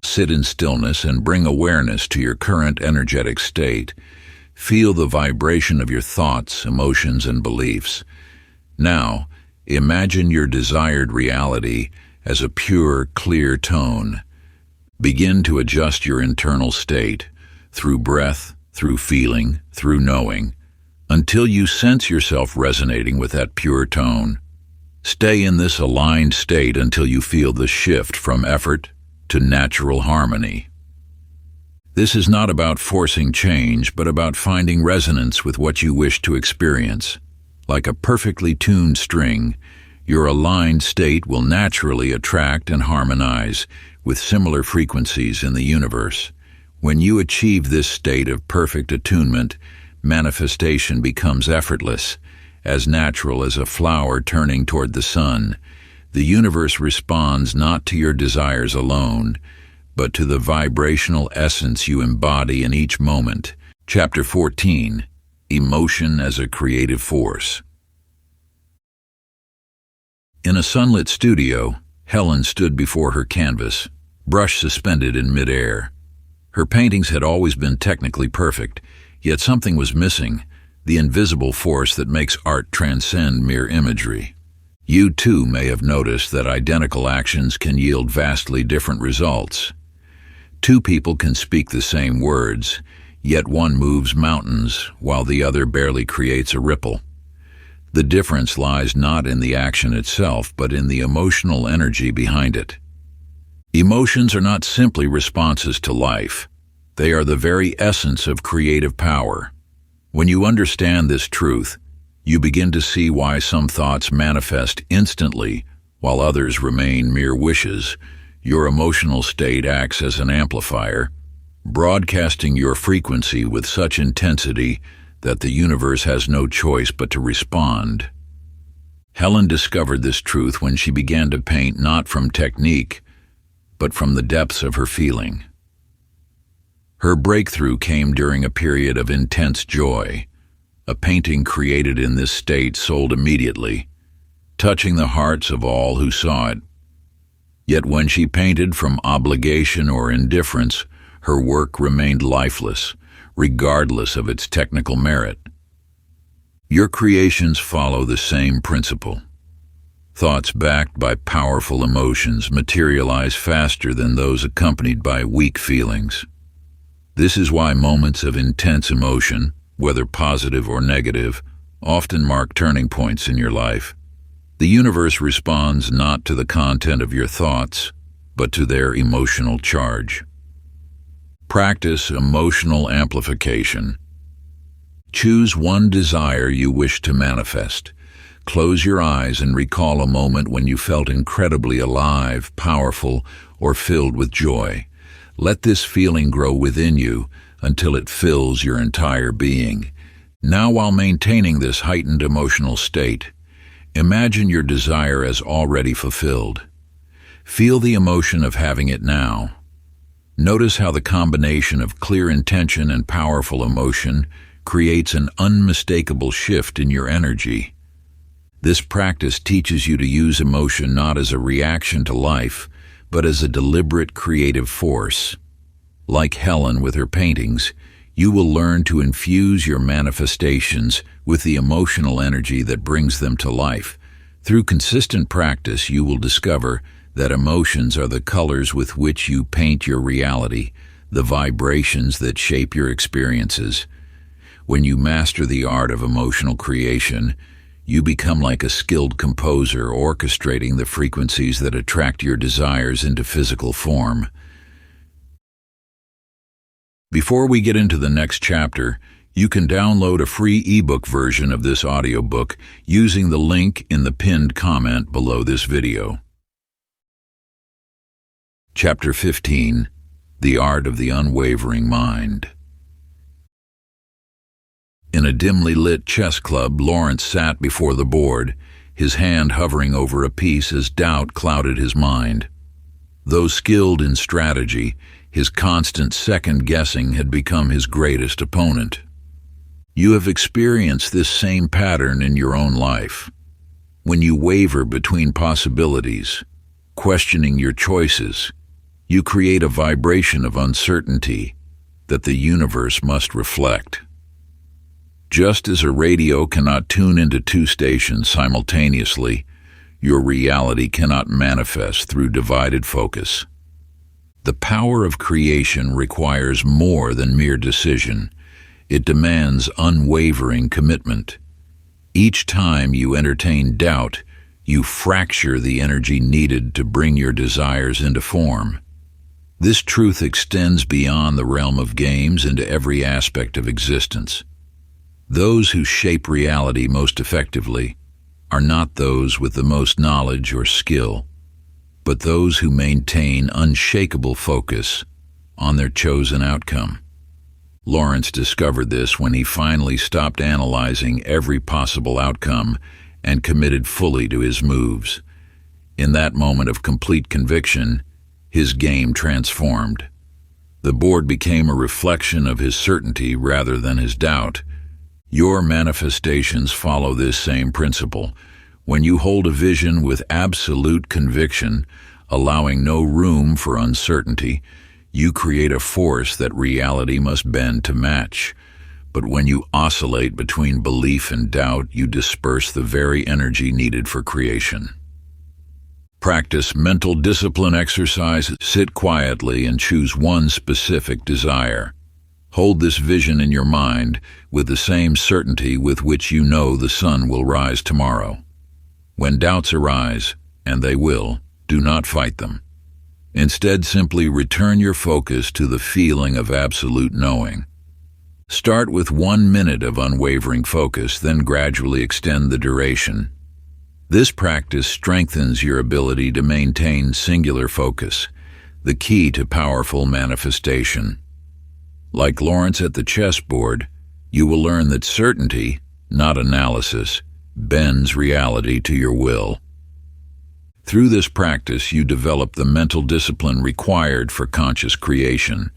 Speaker 1: Sit in stillness and bring awareness to your current energetic state. Feel the vibration of your thoughts, emotions, and beliefs. Now, imagine your desired reality as a pure, clear tone. Begin to adjust your internal state through breath, through feeling, through knowing, until you sense yourself resonating with that pure tone. Stay in this aligned state until you feel the shift from effort to natural harmony. This is not about forcing change, but about finding resonance with what you wish to experience. Like a perfectly tuned string, your aligned state will naturally attract and harmonize with similar frequencies in the universe. When you achieve this state of perfect attunement, manifestation becomes effortless, as natural as a flower turning toward the sun. The universe responds not to your desires alone, but to the vibrational essence you embody in each moment. Chapter 14. Emotion as a Creative Force. In a sunlit studio, Helen stood before her canvas, brush suspended in midair. Her paintings had always been technically perfect, yet something was missing, the invisible force that makes art transcend mere imagery. You too may have noticed that identical actions can yield vastly different results. Two people can speak the same words, yet one moves mountains while the other barely creates a ripple. The difference lies not in the action itself, but in the emotional energy behind it. Emotions are not simply responses to life. They are the very essence of creative power. When you understand this truth, you begin to see why some thoughts manifest instantly while others remain mere wishes. Your emotional state acts as an amplifier, broadcasting your frequency with such intensity that the universe has no choice but to respond. Helen discovered this truth when she began to paint not from technique, but from the depths of her feeling. Her breakthrough came during a period of intense joy. A painting created in this state sold immediately, touching the hearts of all who saw it. Yet when she painted from obligation or indifference, her work remained lifeless, regardless of its technical merit. Your creations follow the same principle. Thoughts backed by powerful emotions materialize faster than those accompanied by weak feelings. This is why moments of intense emotion, whether positive or negative, often mark turning points in your life. The universe responds not to the content of your thoughts, but to their emotional charge. Practice emotional amplification. Choose one desire you wish to manifest. Close your eyes and recall a moment when you felt incredibly alive, powerful, or filled with joy. Let this feeling grow within you until it fills your entire being. Now, while maintaining this heightened emotional state, imagine your desire as already fulfilled. Feel the emotion of having it now. Notice how the combination of clear intention and powerful emotion creates an unmistakable shift in your energy. This practice teaches you to use emotion not as a reaction to life, but as a deliberate creative force. Like Helen with her paintings, you will learn to infuse your manifestations with the emotional energy that brings them to life. Through consistent practice, you will discover that emotions are the colors with which you paint your reality, the vibrations that shape your experiences. When you master the art of emotional creation, you become like a skilled composer, orchestrating the frequencies that attract your desires into physical form. Before we get into the next chapter, you can download a free ebook version of this audiobook using the link in the pinned comment below this video. Chapter 15. The Art of the Unwavering Mind. In a dimly lit chess club, Lawrence sat before the board, his hand hovering over a piece as doubt clouded his mind. Though skilled in strategy, his constant second-guessing had become his greatest opponent. You have experienced this same pattern in your own life. When you waver between possibilities, questioning your choices, you create a vibration of uncertainty that the universe must reflect. Just as a radio cannot tune into two stations simultaneously, your reality cannot manifest through divided focus. The power of creation requires more than mere decision. It demands unwavering commitment. Each time you entertain doubt, you fracture the energy needed to bring your desires into form. This truth extends beyond the realm of games into every aspect of existence. Those who shape reality most effectively are not those with the most knowledge or skill, but those who maintain unshakable focus on their chosen outcome. Lawrence discovered this when he finally stopped analyzing every possible outcome and committed fully to his moves. In that moment of complete conviction, his game transformed. The board became a reflection of his certainty rather than his doubt. Your manifestations follow this same principle. When you hold a vision with absolute conviction, allowing no room for uncertainty, you create a force that reality must bend to match. But when you oscillate between belief and doubt, you disperse the very energy needed for creation. Practice mental discipline exercise. Sit quietly and choose one specific desire. Hold this vision in your mind with the same certainty with which you know the sun will rise tomorrow. When doubts arise, and they will, do not fight them. Instead, simply return your focus to the feeling of absolute knowing. Start with 1 minute of unwavering focus, then gradually extend the duration. This practice strengthens your ability to maintain singular focus, the key to powerful manifestation. Like Lawrence at the chessboard, you will learn that certainty, not analysis, bends reality to your will. Through this practice, you develop the mental discipline required for conscious creation.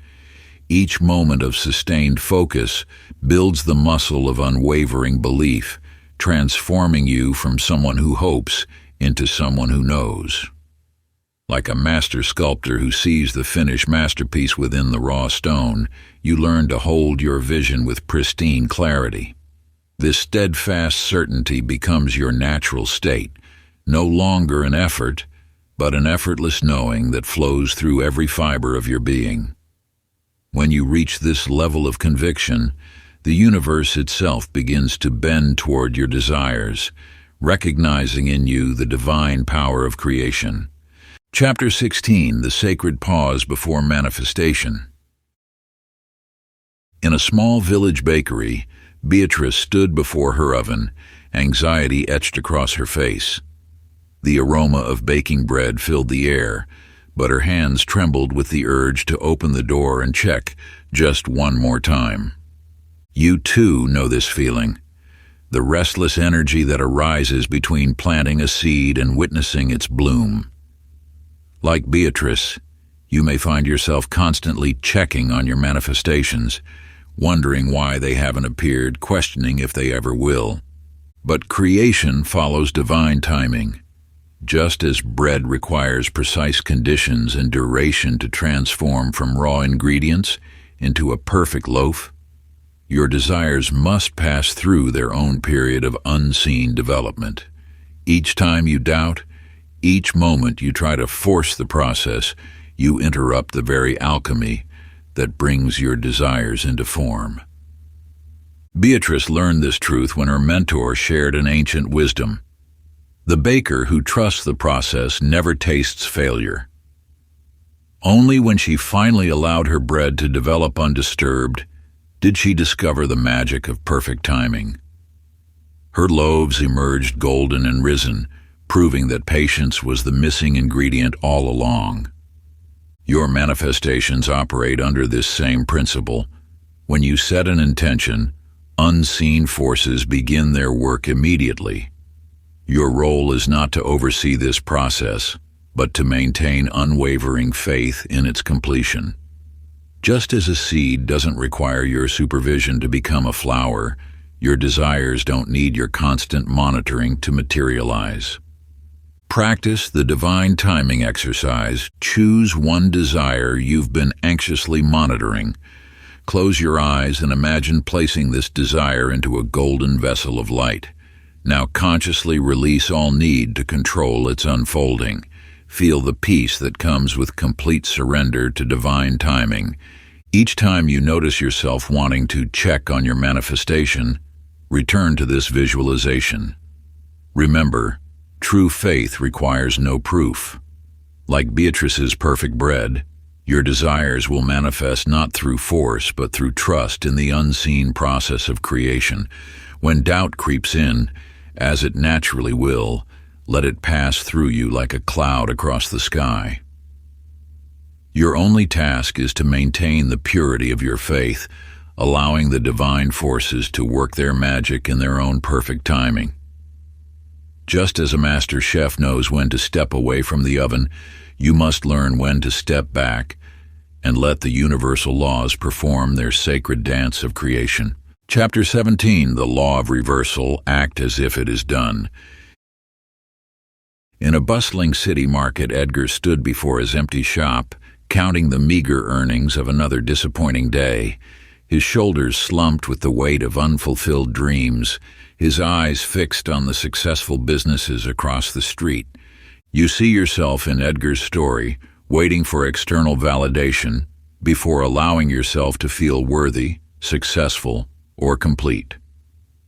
Speaker 1: Each moment of sustained focus builds the muscle of unwavering belief, transforming you from someone who hopes into someone who knows. Like a master sculptor who sees the finished masterpiece within the raw stone, you learn to hold your vision with pristine clarity. This steadfast certainty becomes your natural state, no longer an effort, but an effortless knowing that flows through every fiber of your being. When you reach this level of conviction, the universe itself begins to bend toward your desires, recognizing in you the divine power of creation. Chapter 16. The Sacred Pause Before Manifestation. In a small village bakery, Beatrice stood before her oven, anxiety etched across her face. The aroma of baking bread filled the air, but her hands trembled with the urge to open the door and check just one more time. You too know this feeling, the restless energy that arises between planting a seed and witnessing its bloom. Like Beatrice, you may find yourself constantly checking on your manifestations, wondering why they haven't appeared, questioning if they ever will. But creation follows divine timing. Just as bread requires precise conditions and duration to transform from raw ingredients into a perfect loaf, your desires must pass through their own period of unseen development. Each time you doubt, each moment you try to force the process, you interrupt the very alchemy that brings your desires into form. Beatrice learned this truth when her mentor shared an ancient wisdom. The baker who trusts the process never tastes failure. Only when she finally allowed her bread to develop undisturbed did she discover the magic of perfect timing. Her loaves emerged golden and risen, proving that patience was the missing ingredient all along. Your manifestations operate under this same principle. When you set an intention, unseen forces begin their work immediately. Your role is not to oversee this process, but to maintain unwavering faith in its completion. Just as a seed doesn't require your supervision to become a flower, your desires don't need your constant monitoring to materialize. Practice the divine timing exercise. Choose one desire you've been anxiously monitoring. Close your eyes and imagine placing this desire into a golden vessel of light. Now consciously release all need to control its unfolding. Feel the peace that comes with complete surrender to divine timing. Each time you notice yourself wanting to check on your manifestation, return to this visualization. Remember, true faith requires no proof. Like Beatrice's perfect bread, your desires will manifest not through force but through trust in the unseen process of creation. When doubt creeps in, as it naturally will, let it pass through you like a cloud across the sky. Your only task is to maintain the purity of your faith, allowing the divine forces to work their magic in their own perfect timing. Just as a master chef knows when to step away from the oven, you must learn when to step back and let the universal laws perform their sacred dance of creation. Chapter 17, The Law of Reversal. Act as if it is done. In a bustling city market, Edgar stood before his empty shop, counting the meager earnings of another disappointing day. His shoulders slumped with the weight of unfulfilled dreams, his eyes fixed on the successful businesses across the street. You see yourself in Edgar's story, waiting for external validation before allowing yourself to feel worthy, successful, or complete.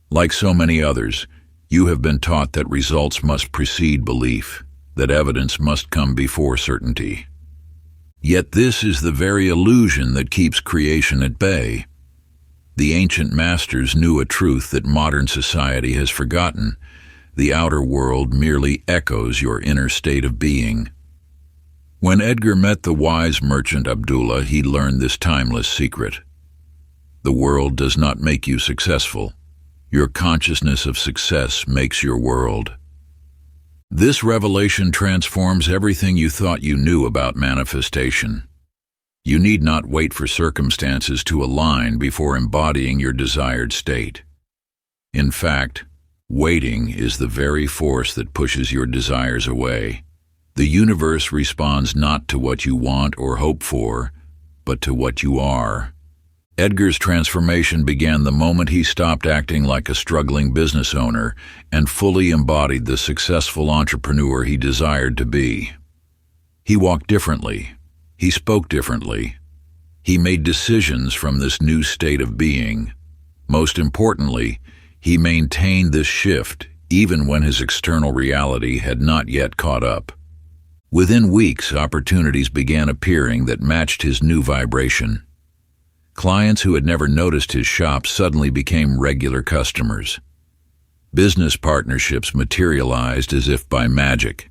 Speaker 1: Like so many others, you have been taught that results must precede belief, that evidence must come before certainty. Yet this is the very illusion that keeps creation at bay. The ancient masters knew a truth that modern society has forgotten. The outer world merely echoes your inner state of being. When Edgar met the wise merchant Abdullah, he learned this timeless secret. The world does not make you successful. Your consciousness of success makes your world. This revelation transforms everything you thought you knew about manifestation. You need not wait for circumstances to align before embodying your desired state. In fact, waiting is the very force that pushes your desires away. The universe responds not to what you want or hope for, but to what you are. Edgar's transformation began the moment he stopped acting like a struggling business owner and fully embodied the successful entrepreneur he desired to be. He walked differently. He spoke differently. He made decisions from this new state of being. Most importantly, he maintained this shift even when his external reality had not yet caught up. Within weeks, opportunities began appearing that matched his new vibration. Clients who had never noticed his shop suddenly became regular customers. Business partnerships materialized as if by magic.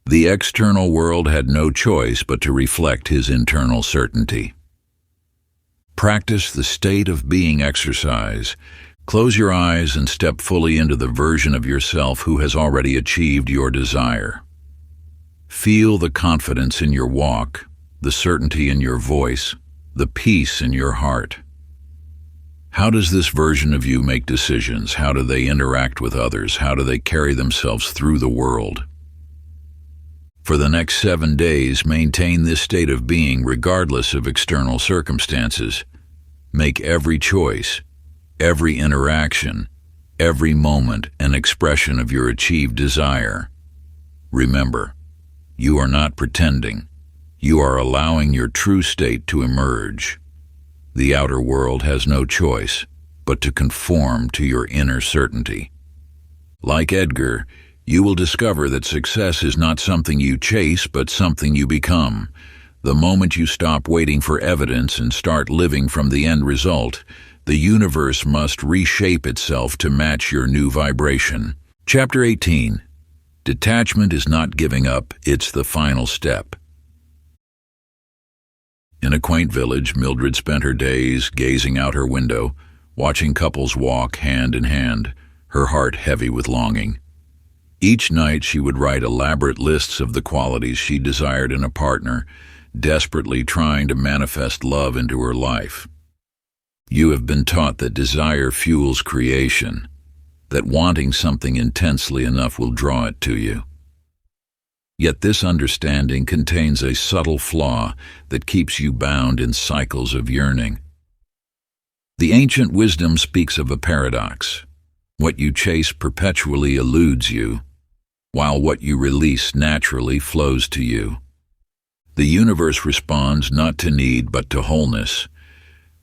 Speaker 1: The external world had no choice but to reflect his internal certainty. Practice the state of being exercise. Close your eyes and step fully into the version of yourself who has already achieved your desire. Feel the confidence in your walk, the certainty in your voice, the peace in your heart. How does this version of you make decisions? How do they interact with others? How do they carry themselves through the world? For the next 7 days, maintain this state of being regardless of external circumstances. Make every choice, every interaction, every moment an expression of your achieved desire. Remember, you are not pretending. You are allowing your true state to emerge. The outer world has no choice but to conform to your inner certainty. Like Edgar, you will discover that success is not something you chase, but something you become. The moment you stop waiting for evidence and start living from the end result, the universe must reshape itself to match your new vibration. Chapter 18. Detachment is not giving up, it's the final step. In a quaint village, Mildred spent her days gazing out her window, watching couples walk hand in hand, her heart heavy with longing. Each night she would write elaborate lists of the qualities she desired in a partner, desperately trying to manifest love into her life. You have been taught that desire fuels creation, that wanting something intensely enough will draw it to you. Yet this understanding contains a subtle flaw that keeps you bound in cycles of yearning. The ancient wisdom speaks of a paradox. What you chase perpetually eludes you, while what you release naturally flows to you. The universe responds not to need but to wholeness.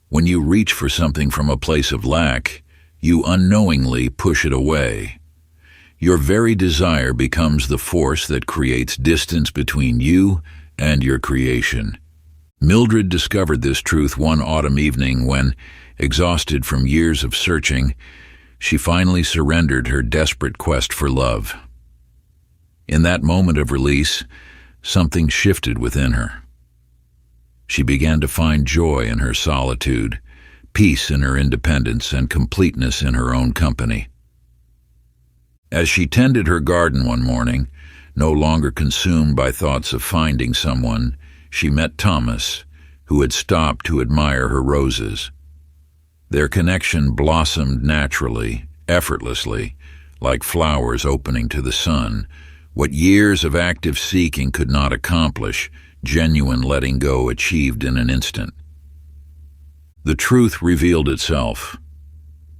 Speaker 1: When you reach for something from a place of lack, you unknowingly push it away. Your very desire becomes the force that creates distance between you and your creation. Mildred discovered this truth one autumn evening when, exhausted from years of searching, she finally surrendered her desperate quest for love. In that moment of release, something shifted within her. She began to find joy in her solitude, peace in her independence, and completeness in her own company. As she tended her garden one morning, no longer consumed by thoughts of finding someone, she met Thomas, who had stopped to admire her roses. Their connection blossomed naturally, effortlessly, like flowers opening to the sun. What years of active seeking could not accomplish, genuine letting go achieved in an instant. The truth revealed itself.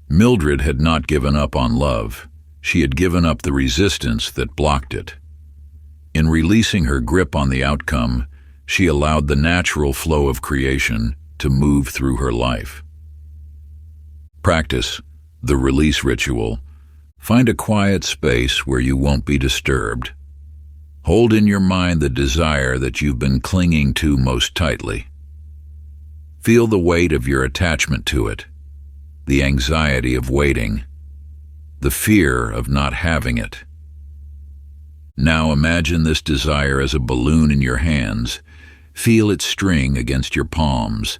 Speaker 1: Mildred had not given up on love. She had given up the resistance that blocked it. In releasing her grip on the outcome, she allowed the natural flow of creation to move through her life. Practice the release ritual. Find a quiet space where you won't be disturbed. Hold in your mind the desire that you've been clinging to most tightly. Feel the weight of your attachment to it, the anxiety of waiting, the fear of not having it. Now imagine this desire as a balloon in your hands. Feel its string against your palms.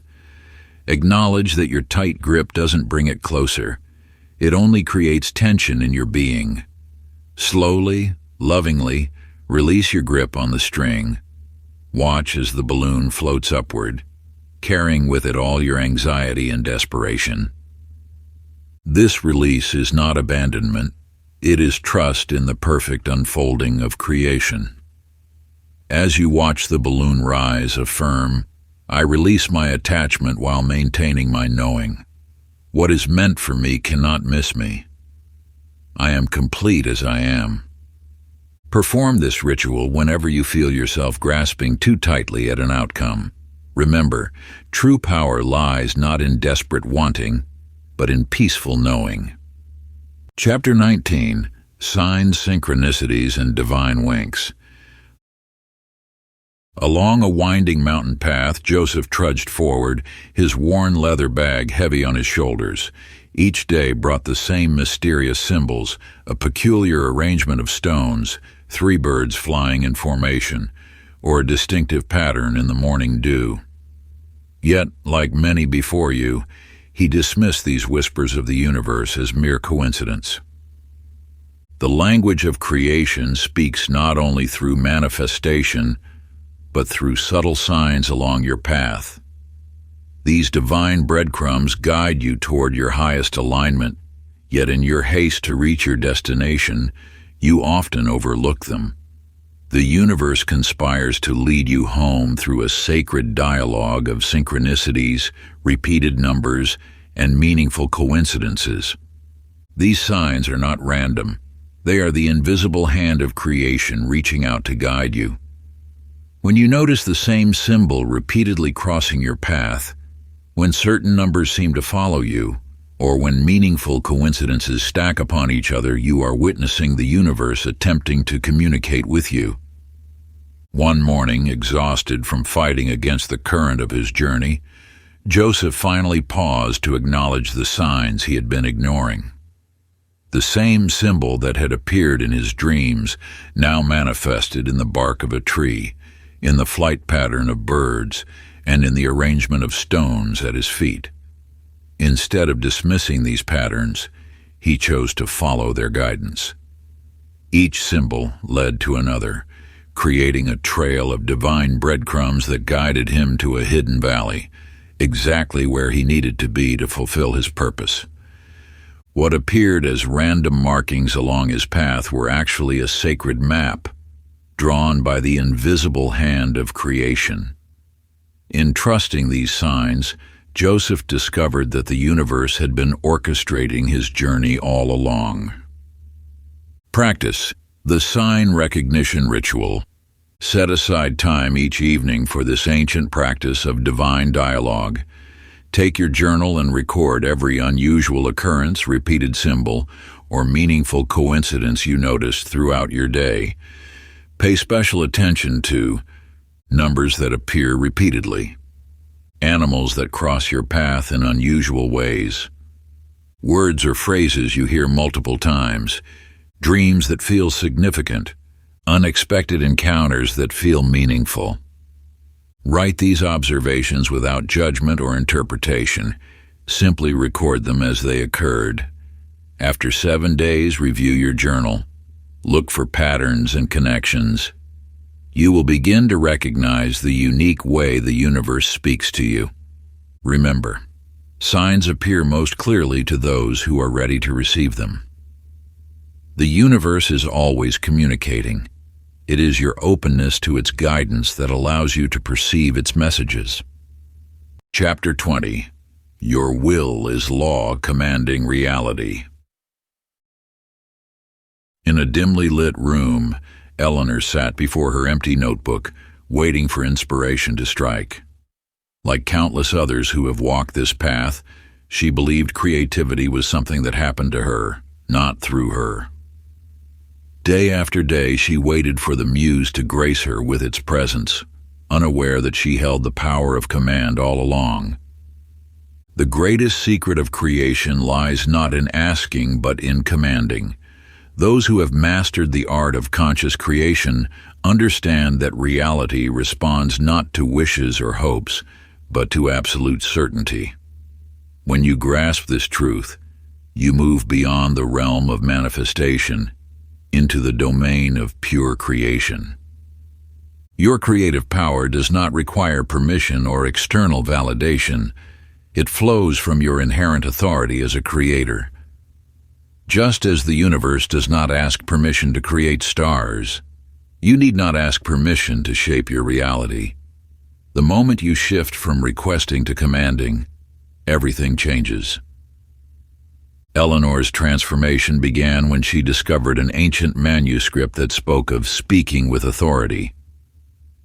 Speaker 1: Acknowledge that your tight grip doesn't bring it closer. It only creates tension in your being. Slowly, lovingly, release your grip on the string. Watch as the balloon floats upward, carrying with it all your anxiety and desperation. This release is not abandonment. It is trust in the perfect unfolding of creation. As you watch the balloon rise, affirm, I release my attachment while maintaining my knowing. What is meant for me cannot miss me. I am complete as I am. Perform this ritual whenever you feel yourself grasping too tightly at an outcome. Remember, true power lies not in desperate wanting, but in peaceful knowing. Chapter 19. Signs, Synchronicities, and Divine Winks. Along a winding mountain path, Joseph trudged forward, his worn leather bag heavy on his shoulders. Each day brought the same mysterious symbols, a peculiar arrangement of stones, 3 birds flying in formation, or a distinctive pattern in the morning dew. Yet, like many before you, he dismissed these whispers of the universe as mere coincidence. The language of creation speaks not only through manifestation, but through subtle signs along your path. These divine breadcrumbs guide you toward your highest alignment, yet in your haste to reach your destination, you often overlook them. The universe conspires to lead you home through a sacred dialogue of synchronicities, repeated numbers, and meaningful coincidences. These signs are not random. They are the invisible hand of creation reaching out to guide you. When you notice the same symbol repeatedly crossing your path, when certain numbers seem to follow you, or when meaningful coincidences stack upon each other, you are witnessing the universe attempting to communicate with you. One morning, exhausted from fighting against the current of his journey, Joseph finally paused to acknowledge the signs he had been ignoring. The same symbol that had appeared in his dreams now manifested in the bark of a tree, in the flight pattern of birds, and in the arrangement of stones at his feet. Instead of dismissing these patterns, he chose to follow their guidance. Each symbol led to another, creating a trail of divine breadcrumbs that guided him to a hidden valley, exactly where he needed to be to fulfill his purpose. What appeared as random markings along his path were actually a sacred map, drawn by the invisible hand of creation. In trusting these signs, Joseph discovered that the universe had been orchestrating his journey all along. Practice the sign recognition ritual. Set aside time each evening for this ancient practice of divine dialogue. Take your journal and record every unusual occurrence, repeated symbol, or meaningful coincidence you noticed throughout your day. Pay special attention to numbers that appear repeatedly, animals that cross your path in unusual ways, words or phrases you hear multiple times, dreams that feel significant, unexpected encounters that feel meaningful. Write these observations without judgment or interpretation. Simply record them as they occurred. After 7 days, review your journal. Look for patterns and connections. You will begin to recognize the unique way the universe speaks to you. Remember, signs appear most clearly to those who are ready to receive them. The universe is always communicating. It is your openness to its guidance that allows you to perceive its messages. Chapter 20. Your will is law commanding reality. In a dimly lit room, Eleanor sat before her empty notebook, waiting for inspiration to strike. Like countless others who have walked this path, she believed creativity was something that happened to her, not through her. Day after day, she waited for the muse to grace her with its presence, unaware that she held the power of command all along. The greatest secret of creation lies not in asking, but in commanding. Those who have mastered the art of conscious creation understand that reality responds not to wishes or hopes, but to absolute certainty. When you grasp this truth, you move beyond the realm of manifestation into the domain of pure creation. Your creative power does not require permission or external validation. It flows from your inherent authority as a creator. Just as the universe does not ask permission to create stars, you need not ask permission to shape your reality. The moment you shift from requesting to commanding, everything changes. Eleanor's transformation began when she discovered an ancient manuscript that spoke of speaking with authority.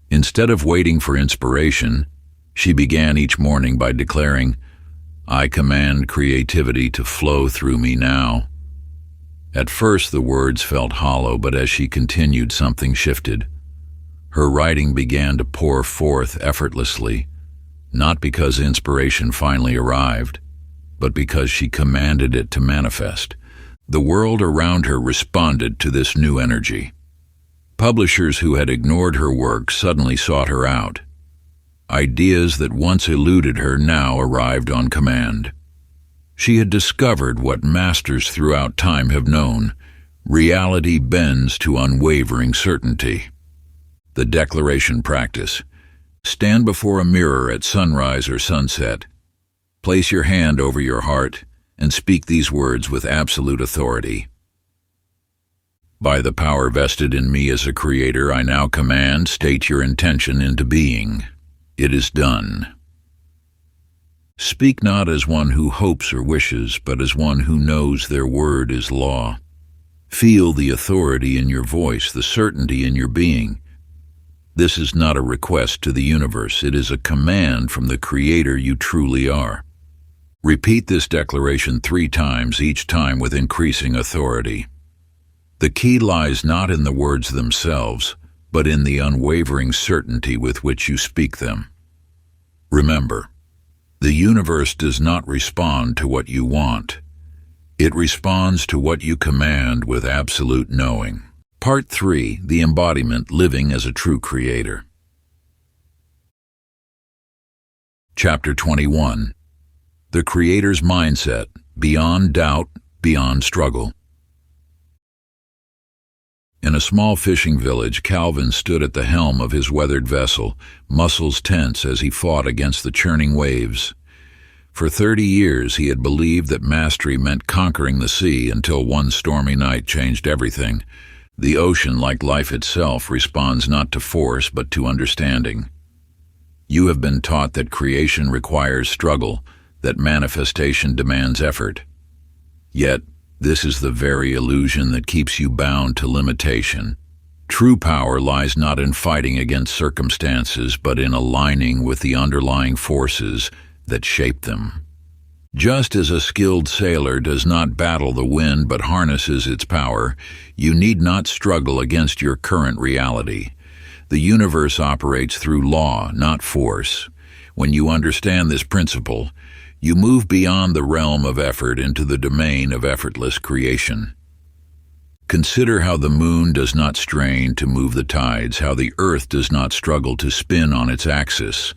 Speaker 1: Instead of waiting for inspiration, she began each morning by declaring, "I command creativity to flow through me now." At first the words felt hollow, but as she continued, something shifted. Her writing began to pour forth effortlessly, not because inspiration finally arrived, but because she commanded it to manifest. The world around her responded to this new energy. Publishers who had ignored her work suddenly sought her out. Ideas that once eluded her now arrived on command. She had discovered what masters throughout time have known: reality bends to unwavering certainty. The declaration practice. Stand before a mirror at sunrise or sunset. Place your hand over your heart and speak these words with absolute authority. By the power vested in me as a creator, I now command, state your intention into being. It is done. Speak not as one who hopes or wishes, but as one who knows their word is law. Feel the authority in your voice, the certainty in your being. This is not a request to the universe. It is a command from the Creator you truly are. Repeat this declaration 3 times, each time with increasing authority. The key lies not in the words themselves, but in the unwavering certainty with which you speak them. Remember, the universe does not respond to what you want. It responds to what you command with absolute knowing. Part 3. The Embodiment, Living as a True Creator. Chapter 21. The Creator's Mindset, Beyond Doubt, Beyond Struggle. In a small fishing village, Calvin stood at the helm of his weathered vessel, muscles tense as he fought against the churning waves. For 30 years he had believed that mastery meant conquering the sea until one stormy night changed everything. The ocean, like life itself, responds not to force but to understanding. You have been taught that creation requires struggle, that manifestation demands effort. Yet, this is the very illusion that keeps you bound to limitation. True power lies not in fighting against circumstances, but in aligning with the underlying forces that shape them. Just as a skilled sailor does not battle the wind but harnesses its power, you need not struggle against your current reality. The universe operates through law, not force. When you understand this principle, you move beyond the realm of effort into the domain of effortless creation. Consider how the moon does not strain to move the tides, how the earth does not struggle to spin on its axis.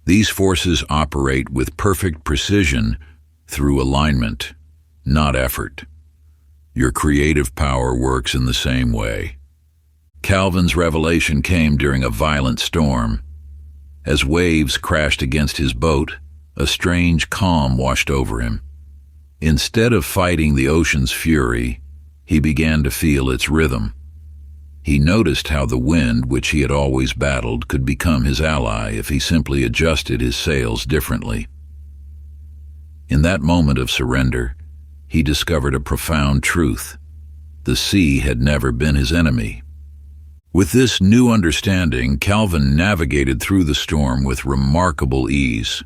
Speaker 1: These forces operate with perfect precision through alignment, not effort. Your creative power works in the same way. Calvin's revelation came during a violent storm. As waves crashed against his boat, a strange calm washed over him. Instead of fighting the ocean's fury, he began to feel its rhythm. He noticed how the wind, which he had always battled, could become his ally if he simply adjusted his sails differently. In that moment of surrender, he discovered a profound truth. The sea had never been his enemy. With this new understanding, Calvin navigated through the storm with remarkable ease.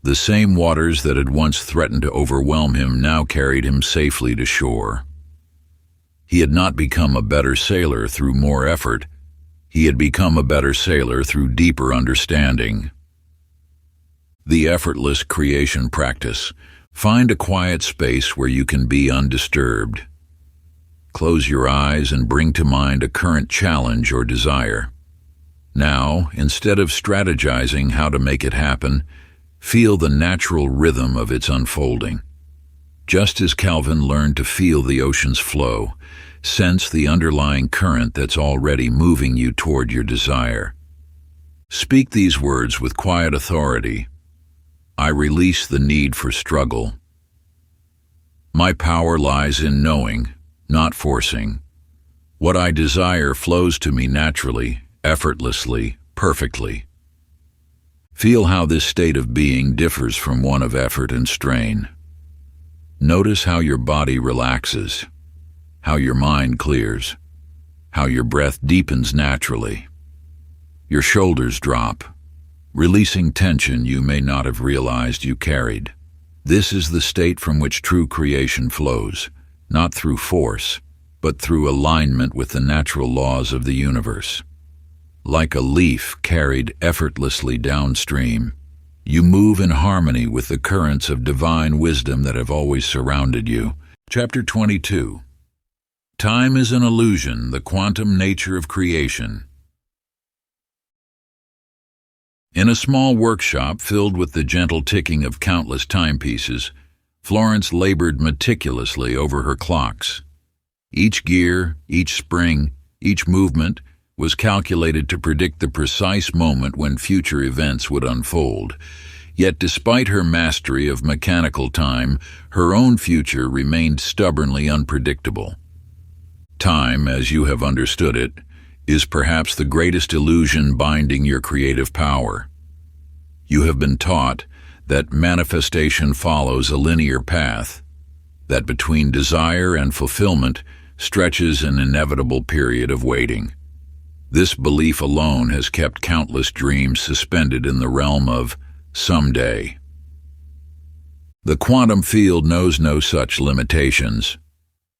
Speaker 1: The same waters that had once threatened to overwhelm him now carried him safely to shore. He had not become a better sailor through more effort. He had become a better sailor through deeper understanding. The effortless creation practice. Find a quiet space where you can be undisturbed. Close your eyes and bring to mind a current challenge or desire. Now, instead of strategizing how to make it happen, feel the natural rhythm of its unfolding. Just as Calvin learned to feel the ocean's flow, sense the underlying current that's already moving you toward your desire. Speak these words with quiet authority. I release the need for struggle. My power lies in knowing, not forcing. What I desire flows to me naturally, effortlessly, perfectly. Feel how this state of being differs from one of effort and strain. Notice how your body relaxes, how your mind clears, how your breath deepens naturally. Your shoulders drop, releasing tension you may not have realized you carried. This is the state from which true creation flows, not through force, but through alignment with the natural laws of the universe. Like a leaf carried effortlessly downstream, you move in harmony with the currents of divine wisdom that have always surrounded you. Chapter 22. Time is an illusion, the quantum nature of creation. In a small workshop filled with the gentle ticking of countless timepieces, Florence labored meticulously over her clocks. Each gear, each spring, each movement was calculated to predict the precise moment when future events would unfold. Yet despite her mastery of mechanical time, her own future remained stubbornly unpredictable. Time, as you have understood it, is perhaps the greatest illusion binding your creative power. You have been taught that manifestation follows a linear path, that between desire and fulfillment stretches an inevitable period of waiting. This belief alone has kept countless dreams suspended in the realm of someday. The quantum field knows no such limitations.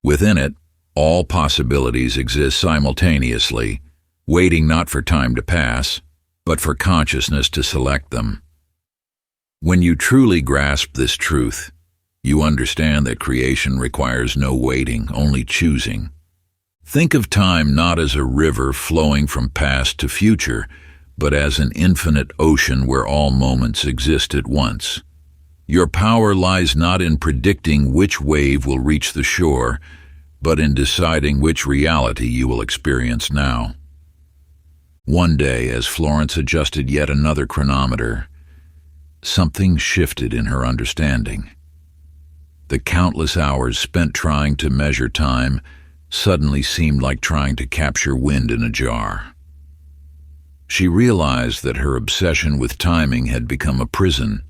Speaker 1: Within it, all possibilities exist simultaneously, waiting not for time to pass, but for consciousness to select them. When you truly grasp this truth, you understand that creation requires no waiting, only choosing. Think of time not as a river flowing from past to future, but as an infinite ocean where all moments exist at once. Your power lies not in predicting which wave will reach the shore, but in deciding which reality you will experience now. One day, as Florence adjusted yet another chronometer, something shifted in her understanding. The countless hours spent trying to measure time suddenly seemed like trying to capture wind in a jar. She realized that her obsession with timing had become a prison,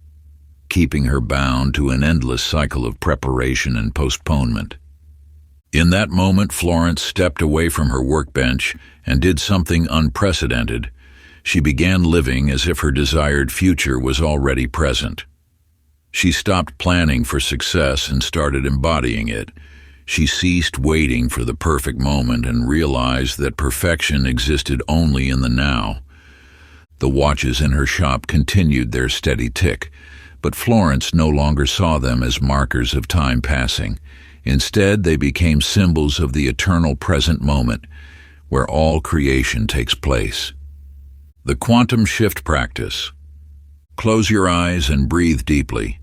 Speaker 1: keeping her bound to an endless cycle of preparation and postponement. In that moment, Florence stepped away from her workbench and did something unprecedented. She began living as if her desired future was already present. She stopped planning for success and started embodying it. She ceased waiting for the perfect moment and realized that perfection existed only in the now. The watches in her shop continued their steady tick, but Florence no longer saw them as markers of time passing. Instead, they became symbols of the eternal present moment, where all creation takes place. The Quantum Shift Practice. Close your eyes and breathe deeply.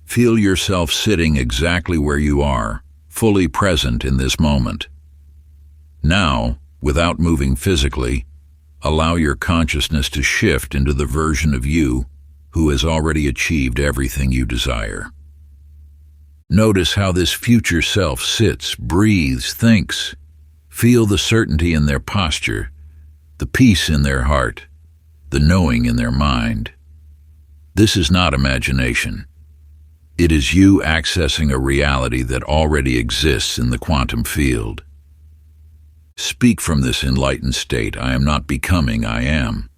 Speaker 1: Feel yourself sitting exactly where you are, fully present in this moment. Now, without moving physically, allow your consciousness to shift into the version of you who has already achieved everything you desire. Notice how this future self sits, breathes, thinks. Feel the certainty in their posture, the peace in their heart, the knowing in their mind. This is not imagination. It is you accessing a reality that already exists in the quantum field. Speak from this enlightened state. I am not becoming, I am.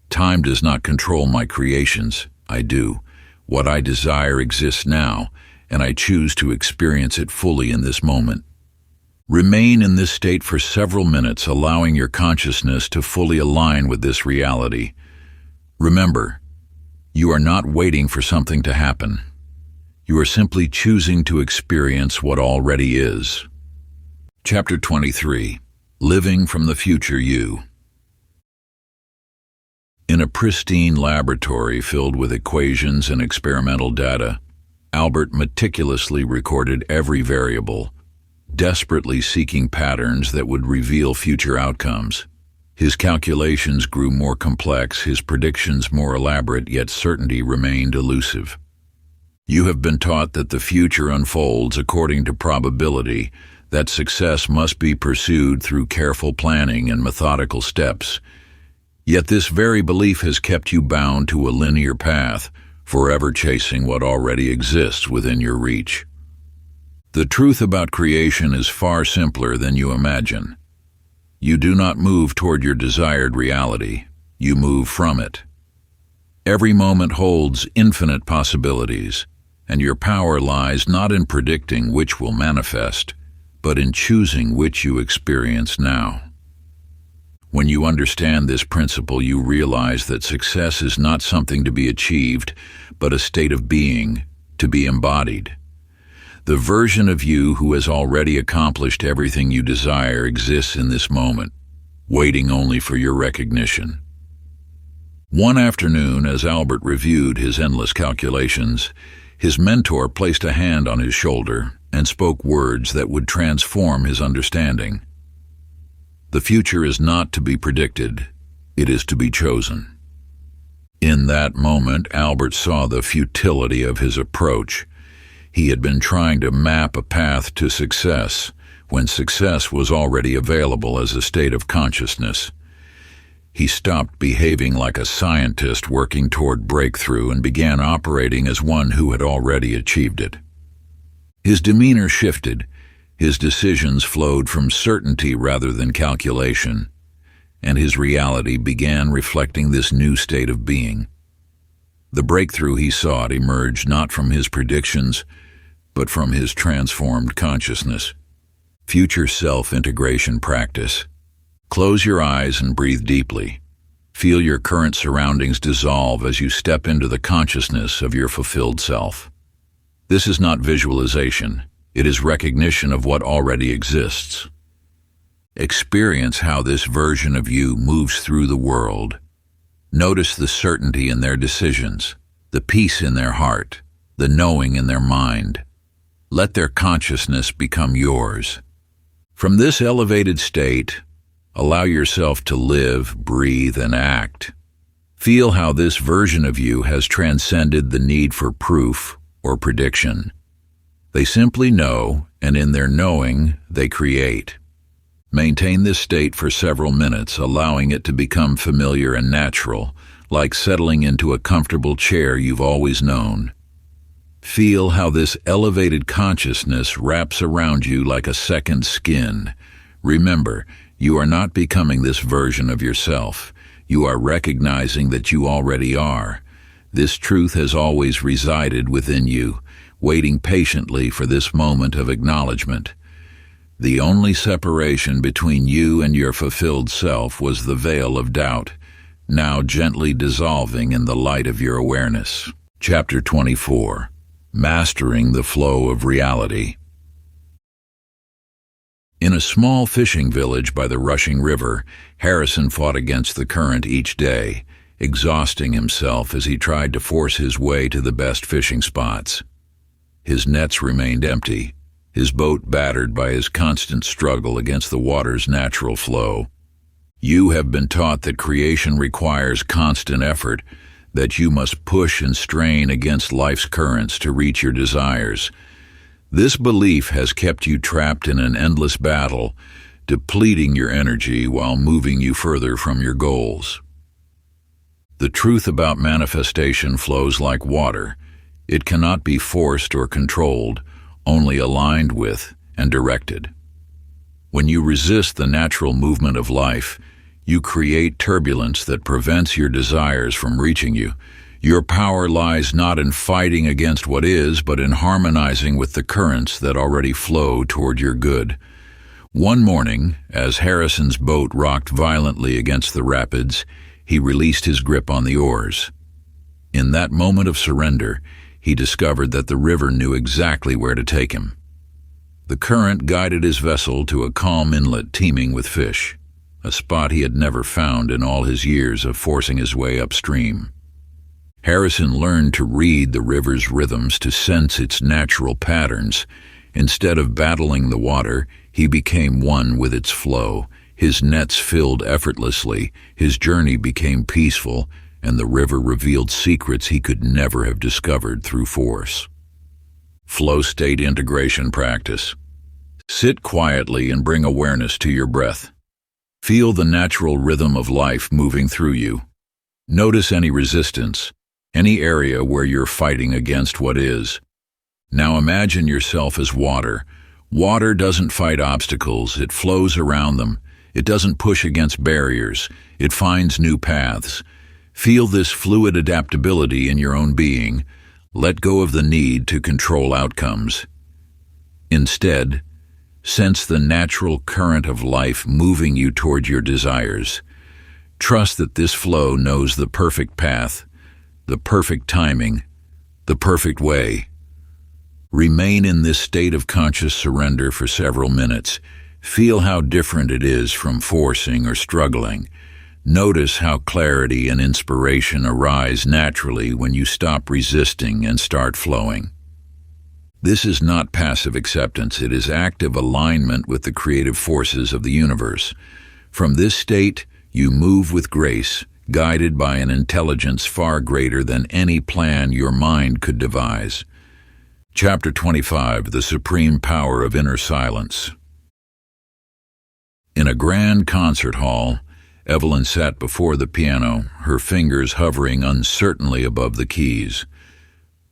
Speaker 1: Time does not control my creations, I do. What I desire exists now, and I choose to experience it fully in this moment. Remain in this state for several minutes, allowing your consciousness to fully align with this reality. Remember, you are not waiting for something to happen. You are simply choosing to experience what already is. Chapter 23. Living from the Future You. In a pristine laboratory filled with equations and experimental data, Albert meticulously recorded every variable, desperately seeking patterns that would reveal future outcomes. His calculations grew more complex, his predictions more elaborate, yet certainty remained elusive. You have been taught that the future unfolds according to probability, that success must be pursued through careful planning and methodical steps. Yet this very belief has kept you bound to a linear path, forever chasing what already exists within your reach. The truth about creation is far simpler than you imagine. You do not move toward your desired reality, you move from it. Every moment holds infinite possibilities, and your power lies not in predicting which will manifest, but in choosing which you experience now. When you understand this principle, you realize that success is not something to be achieved, but a state of being, to be embodied. The version of you who has already accomplished everything you desire exists in this moment, waiting only for your recognition. One afternoon, as Albert reviewed his endless calculations, his mentor placed a hand on his shoulder and spoke words that would transform his understanding. The future is not to be predicted, it is to be chosen. In that moment, Albert saw the futility of his approach. He had been trying to map a path to success when success was already available as a state of consciousness. He stopped behaving like a scientist working toward breakthrough and began operating as one who had already achieved it. His demeanor shifted. His decisions flowed from certainty rather than calculation, and his reality began reflecting this new state of being. The breakthrough he sought emerged not from his predictions, but from his transformed consciousness. Future self-integration practice. Close your eyes and breathe deeply. Feel your current surroundings dissolve as you step into the consciousness of your fulfilled self. This is not visualization. It is recognition of what already exists. Experience how this version of you moves through the world. Notice the certainty in their decisions, the peace in their heart, the knowing in their mind. Let their consciousness become yours. From this elevated state, allow yourself to live, breathe, and act. Feel how this version of you has transcended the need for proof or prediction. They simply know, and in their knowing, they create. Maintain this state for several minutes, allowing it to become familiar and natural, like settling into a comfortable chair you've always known. Feel how this elevated consciousness wraps around you like a second skin. Remember, you are not becoming this version of yourself. You are recognizing that you already are. This truth has always resided within you, waiting patiently for this moment of acknowledgement. The only separation between you and your fulfilled self was the veil of doubt, now gently dissolving in the light of your awareness. Chapter 24. Mastering the Flow of Reality. In a small fishing village by the rushing river, Harrison fought against the current each day, exhausting himself as he tried to force his way to the best fishing spots. His nets remained empty, his boat battered by his constant struggle against the water's natural flow. You have been taught that creation requires constant effort, that you must push and strain against life's currents to reach your desires. This belief has kept you trapped in an endless battle, depleting your energy while moving you further from your goals. The truth about manifestation flows like water. It cannot be forced or controlled, only aligned with and directed. When you resist the natural movement of life, you create turbulence that prevents your desires from reaching you. Your power lies not in fighting against what is, but in harmonizing with the currents that already flow toward your good. One morning, as Harrison's boat rocked violently against the rapids, he released his grip on the oars. In that moment of surrender, he discovered that the river knew exactly where to take him. The current guided his vessel to a calm inlet teeming with fish, a spot he had never found in all his years of forcing his way upstream. Harrison learned to read the river's rhythms, to sense its natural patterns. Instead of battling the water, he became one with its flow. His nets filled effortlessly, his journey became peaceful, and the river revealed secrets he could never have discovered through force. Flow state integration practice. Sit quietly and bring awareness to your breath. Feel the natural rhythm of life moving through you. Notice any resistance, any area where you're fighting against what is. Now imagine yourself as water. Water doesn't fight obstacles, it flows around them. It doesn't push against barriers, it finds new paths. Feel this fluid adaptability in your own being. Let go of the need to control outcomes. Instead, Sense the natural current of life moving you toward your desires. Trust that this flow knows the perfect path, the perfect timing, the perfect way. Remain in this state of conscious surrender for several minutes. Feel how different it is from forcing or struggling. Notice how clarity and inspiration arise naturally when you stop resisting and start flowing. This is not passive acceptance, it is active alignment with the creative forces of the universe. From this state, you move with grace, guided by an intelligence far greater than any plan your mind could devise. Chapter 25, The Supreme Power of Inner Silence. In a grand concert hall, Evelyn sat before the piano, her fingers hovering uncertainly above the keys.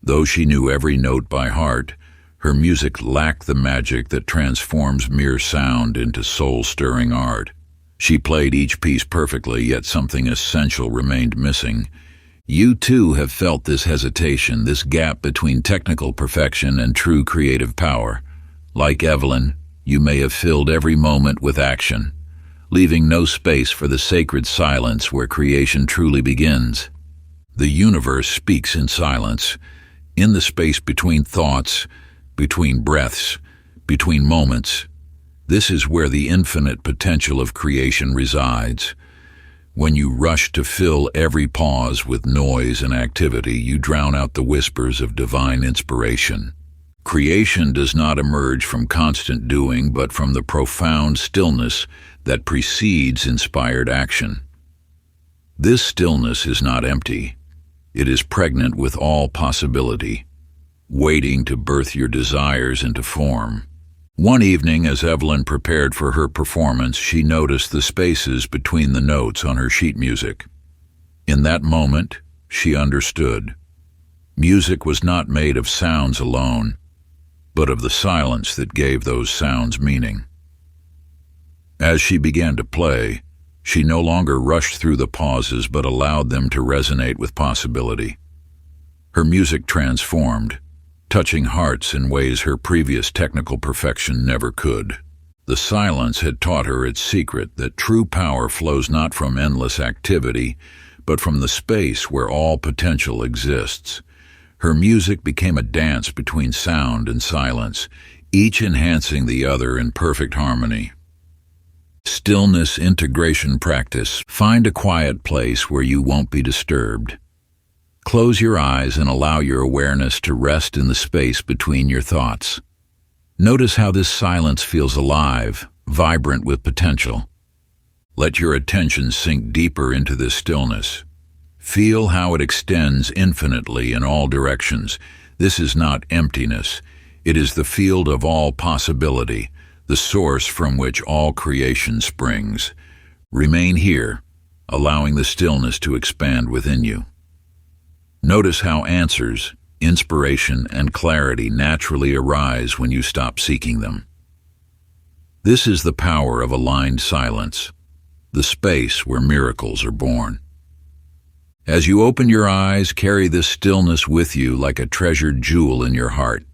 Speaker 1: Though she knew every note by heart, her music lacked the magic that transforms mere sound into soul-stirring art. She played each piece perfectly, yet something essential remained missing. You too have felt this hesitation, this gap between technical perfection and true creative power. Like Evelyn, you may have filled every moment with action, leaving no space for the sacred silence where creation truly begins. The universe speaks in silence, in the space between thoughts, between breaths, between moments. This is where the infinite potential of creation resides. When you rush to fill every pause with noise and activity, you drown out the whispers of divine inspiration. Creation does not emerge from constant doing, but from the profound stillness that precedes inspired action. This stillness is not empty. It is pregnant with all possibility, waiting to birth your desires into form. One evening, as Evelyn prepared for her performance, she noticed the spaces between the notes on her sheet music. In that moment, she understood. Music was not made of sounds alone, but of the silence that gave those sounds meaning. As she began to play, she no longer rushed through the pauses but allowed them to resonate with possibility. Her music transformed, touching hearts in ways her previous technical perfection never could. The silence had taught her its secret, that true power flows not from endless activity, but from the space where all potential exists. Her music became a dance between sound and silence, each enhancing the other in perfect harmony. Stillness integration practice. Find a quiet place where you won't be disturbed. Close your eyes and allow your awareness to rest in the space between your thoughts. Notice how this silence feels alive, vibrant with potential. Let your attention sink deeper into this stillness. Feel how it extends infinitely in all directions. This is not emptiness. It is the field of all possibility, the source from which all creation springs. Remain here, allowing the stillness to expand within you. Notice how answers, inspiration, and clarity naturally arise when you stop seeking them. This is the power of aligned silence, the space where miracles are born. As you open your eyes, carry this stillness with you like a treasured jewel in your heart.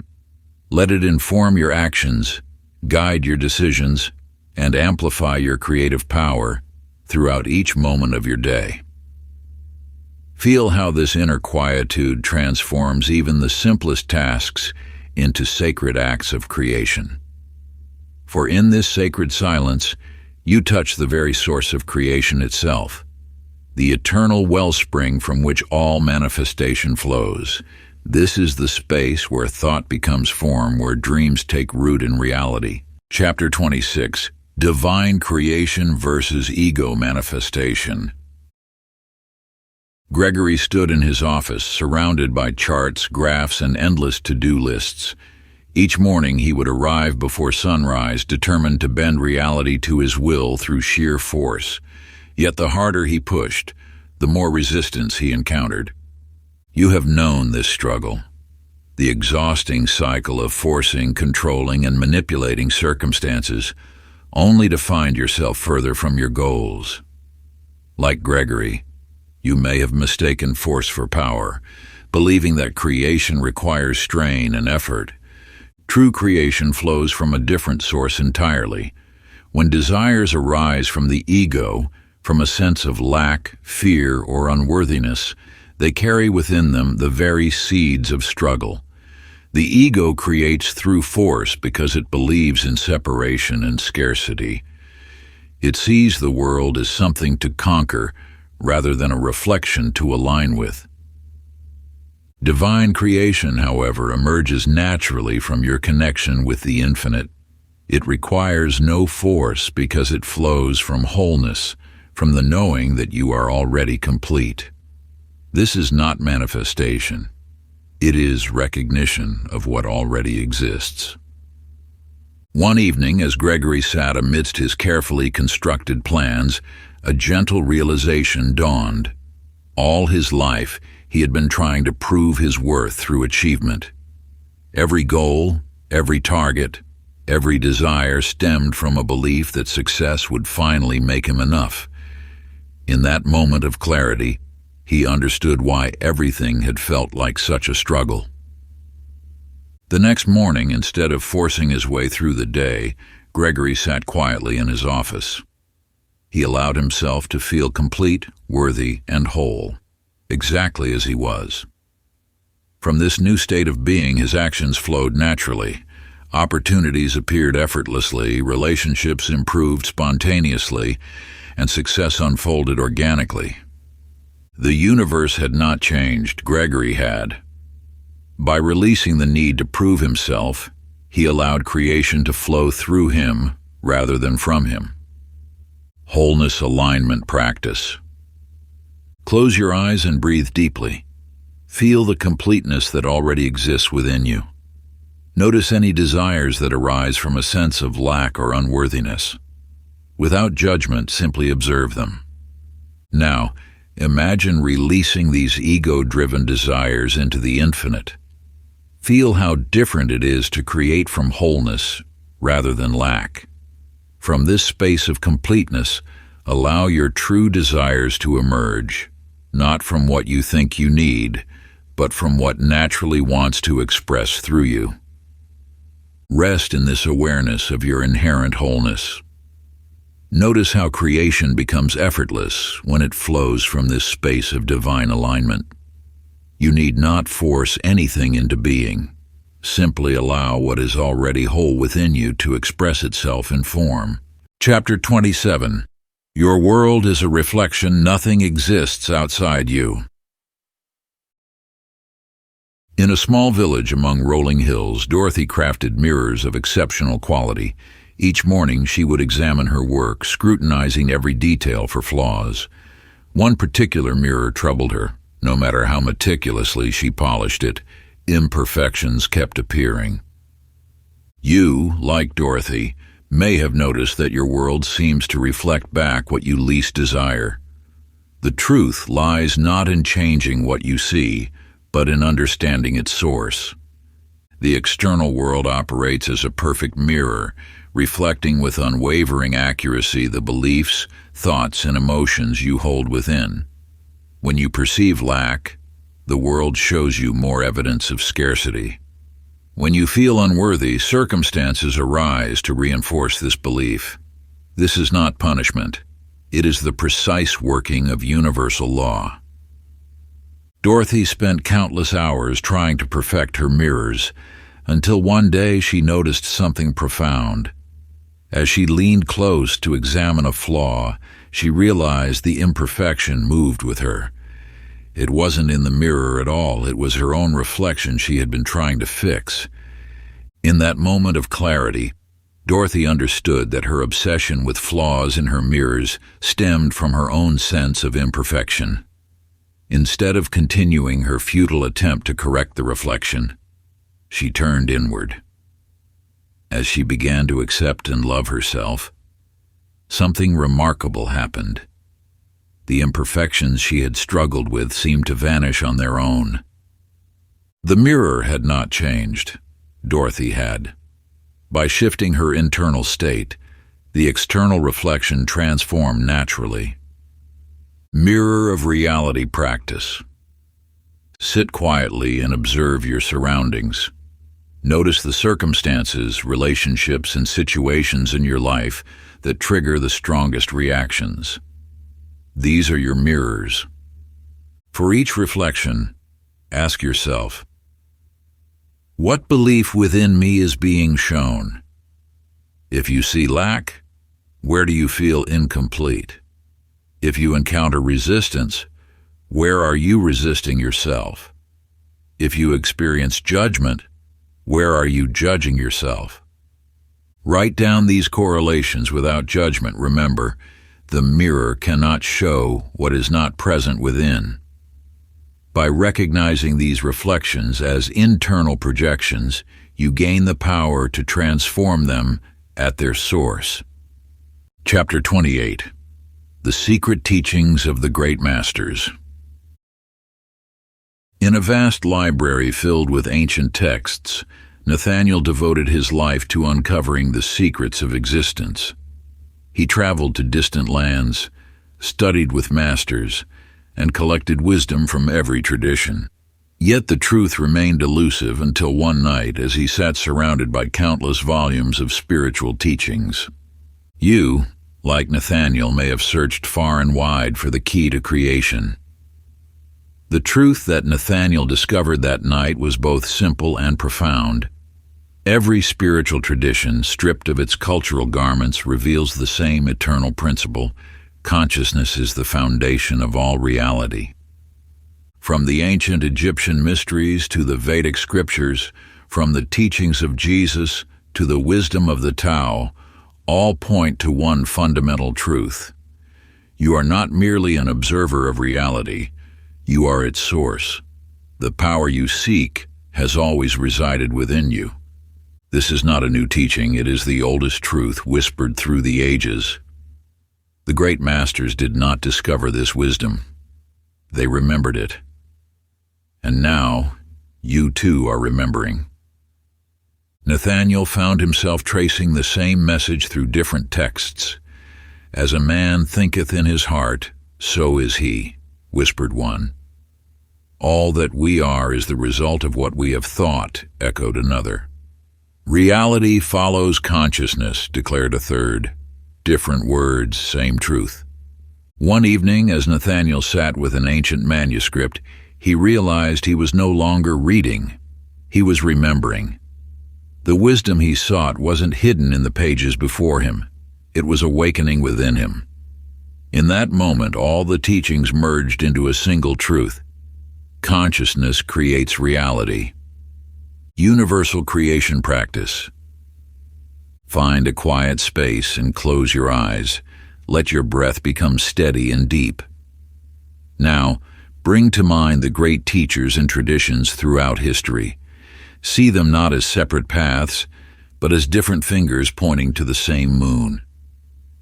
Speaker 1: Let it inform your actions, guide your decisions, and amplify your creative power throughout each moment of your day. Feel how this inner quietude transforms even the simplest tasks into sacred acts of creation. For in this sacred silence, you touch the very source of creation itself, the eternal wellspring from which all manifestation flows. This is the space where thought becomes form, where dreams take root in reality. Chapter 26, Divine Creation versus Ego Manifestation. Gregory stood in his office, surrounded by charts, graphs, and endless to-do lists. Each morning he would arrive before sunrise, determined to bend reality to his will through sheer force. Yet the harder he pushed, the more resistance he encountered. You have known this struggle, the exhausting cycle of forcing, controlling, and manipulating circumstances, only to find yourself further from your goals. Like Gregory, you may have mistaken force for power, believing that creation requires strain and effort. True creation flows from a different source entirely. When desires arise from the ego, from a sense of lack, fear, or unworthiness, they carry within them the very seeds of struggle. The ego creates through force because it believes in separation and scarcity. It sees the world as something to conquer rather than a reflection to align with. Divine creation, however, emerges naturally from your connection with the infinite. It requires no force because it flows from wholeness, from the knowing that you are already complete. This is not manifestation. It is recognition of what already exists. One evening, as Gregory sat amidst his carefully constructed plans, a gentle realization dawned. All his life, he had been trying to prove his worth through achievement. Every goal, every target, every desire stemmed from a belief that success would finally make him enough. In that moment of clarity, he understood why everything had felt like such a struggle. The next morning, instead of forcing his way through the day, Gregory sat quietly in his office. He allowed himself to feel complete, worthy, and whole, exactly as he was. From this new state of being, his actions flowed naturally. Opportunities appeared effortlessly, relationships improved spontaneously, and success unfolded organically. The universe had not changed, Gregory had. By releasing the need to prove himself, he allowed creation to flow through him rather than from him. Wholeness alignment practice. Close your eyes and breathe deeply. Feel the completeness that already exists within you. Notice any desires that arise from a sense of lack or unworthiness. Without judgment, simply observe them. Now, imagine releasing these ego-driven desires into the infinite. Feel how different it is to create from wholeness rather than lack. From this space of completeness, allow your true desires to emerge, not from what you think you need, but from what naturally wants to express through you. Rest in this awareness of your inherent wholeness. Notice how creation becomes effortless when it flows from this space of divine alignment. You need not force anything into being. Simply allow what is already whole within you to express itself in form. Chapter 27. Your world is a reflection. Nothing exists outside you. In a small village among rolling hills, Dorothy crafted mirrors of exceptional quality. Each morning she would examine her work, scrutinizing every detail for flaws. One particular mirror troubled her. No matter how meticulously she polished it, imperfections kept appearing. You, like Dorothy, may have noticed that your world seems to reflect back what you least desire. The truth lies not in changing what you see, but in understanding its source. The external world operates as a perfect mirror, reflecting with unwavering accuracy the beliefs, thoughts, and emotions you hold within. When you perceive lack, the world shows you more evidence of scarcity. When you feel unworthy, circumstances arise to reinforce this belief. This is not punishment. It is the precise working of universal law. Dorothy spent countless hours trying to perfect her mirrors, until one day she noticed something profound. As she leaned close to examine a flaw, she realized the imperfection moved with her. It wasn't in the mirror at all, it was her own reflection she had been trying to fix. In that moment of clarity, Dorothy understood that her obsession with flaws in her mirrors stemmed from her own sense of imperfection. Instead of continuing her futile attempt to correct the reflection, she turned inward. As she began to accept and love herself, something remarkable happened. The imperfections she had struggled with seemed to vanish on their own. The mirror had not changed. Dorothy had. By shifting her internal state, the external reflection transformed naturally. Mirror of reality practice. Sit quietly and observe your surroundings. Notice the circumstances, relationships, and situations in your life that trigger the strongest reactions. These are your mirrors. For each reflection, ask yourself, what belief within me is being shown? If you see lack, where do you feel incomplete? If you encounter resistance, where are you resisting yourself? If you experience judgment, where are you judging yourself? Write down these correlations without judgment. Remember, the mirror cannot show what is not present within. By recognizing these reflections as internal projections, you gain the power to transform them at their source. Chapter 28. The Secret Teachings of the Great Masters. In a vast library filled with ancient texts, Nathaniel devoted his life to uncovering the secrets of existence. He traveled to distant lands, studied with masters, and collected wisdom from every tradition. Yet the truth remained elusive until one night as he sat surrounded by countless volumes of spiritual teachings. You, like Nathaniel, may have searched far and wide for the key to creation. The truth that Nathaniel discovered that night was both simple and profound. Every spiritual tradition, stripped of its cultural garments, reveals the same eternal principle: consciousness is the foundation of all reality. From the ancient Egyptian mysteries to the Vedic scriptures, from the teachings of Jesus to the wisdom of the Tao, all point to one fundamental truth. You are not merely an observer of reality, you are its source. The power you seek has always resided within you. This is not a new teaching, it is the oldest truth whispered through the ages. The great masters did not discover this wisdom. They remembered it. And now, you too are remembering. Nathaniel found himself tracing the same message through different texts. As a man thinketh in his heart, so is he, whispered one. All that we are is the result of what we have thought, echoed another. Reality follows consciousness, declared a third. Different words, same truth. One evening, as Nathaniel sat with an ancient manuscript, he realized he was no longer reading. He was remembering. The wisdom he sought wasn't hidden in the pages before him. It was awakening within him. In that moment, all the teachings merged into a single truth. Consciousness creates reality. Universal creation practice. Find a quiet space and close your eyes. Let your breath become steady and deep. Now, bring to mind the great teachers and traditions throughout history. See them not as separate paths, but as different fingers pointing to the same moon.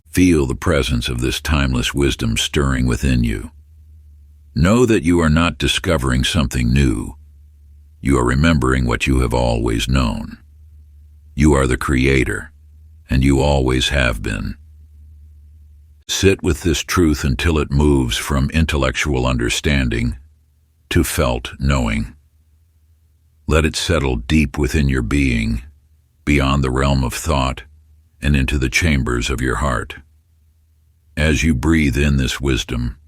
Speaker 1: Feel the presence of this timeless wisdom stirring within you. Know that you are not discovering something new. You are remembering what you have always known. You are the creator, and you always have been. Sit with this truth until it moves from intellectual understanding to felt knowing. Let it settle deep within your being, beyond the realm of thought, and into the chambers of your heart. As you breathe in this wisdom,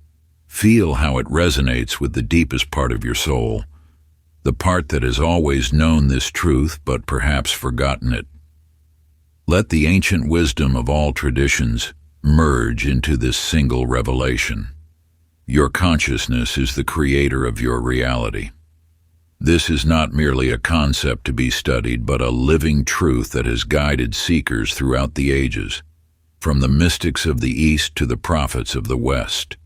Speaker 1: feel how it resonates with the deepest part of your soul, the part that has always known this truth but perhaps forgotten it. Let the ancient wisdom of all traditions merge into this single revelation. Your consciousness is the creator of your reality. This is not merely a concept to be studied, but a living truth that has guided seekers throughout the ages, from the mystics of the East to the prophets of the West.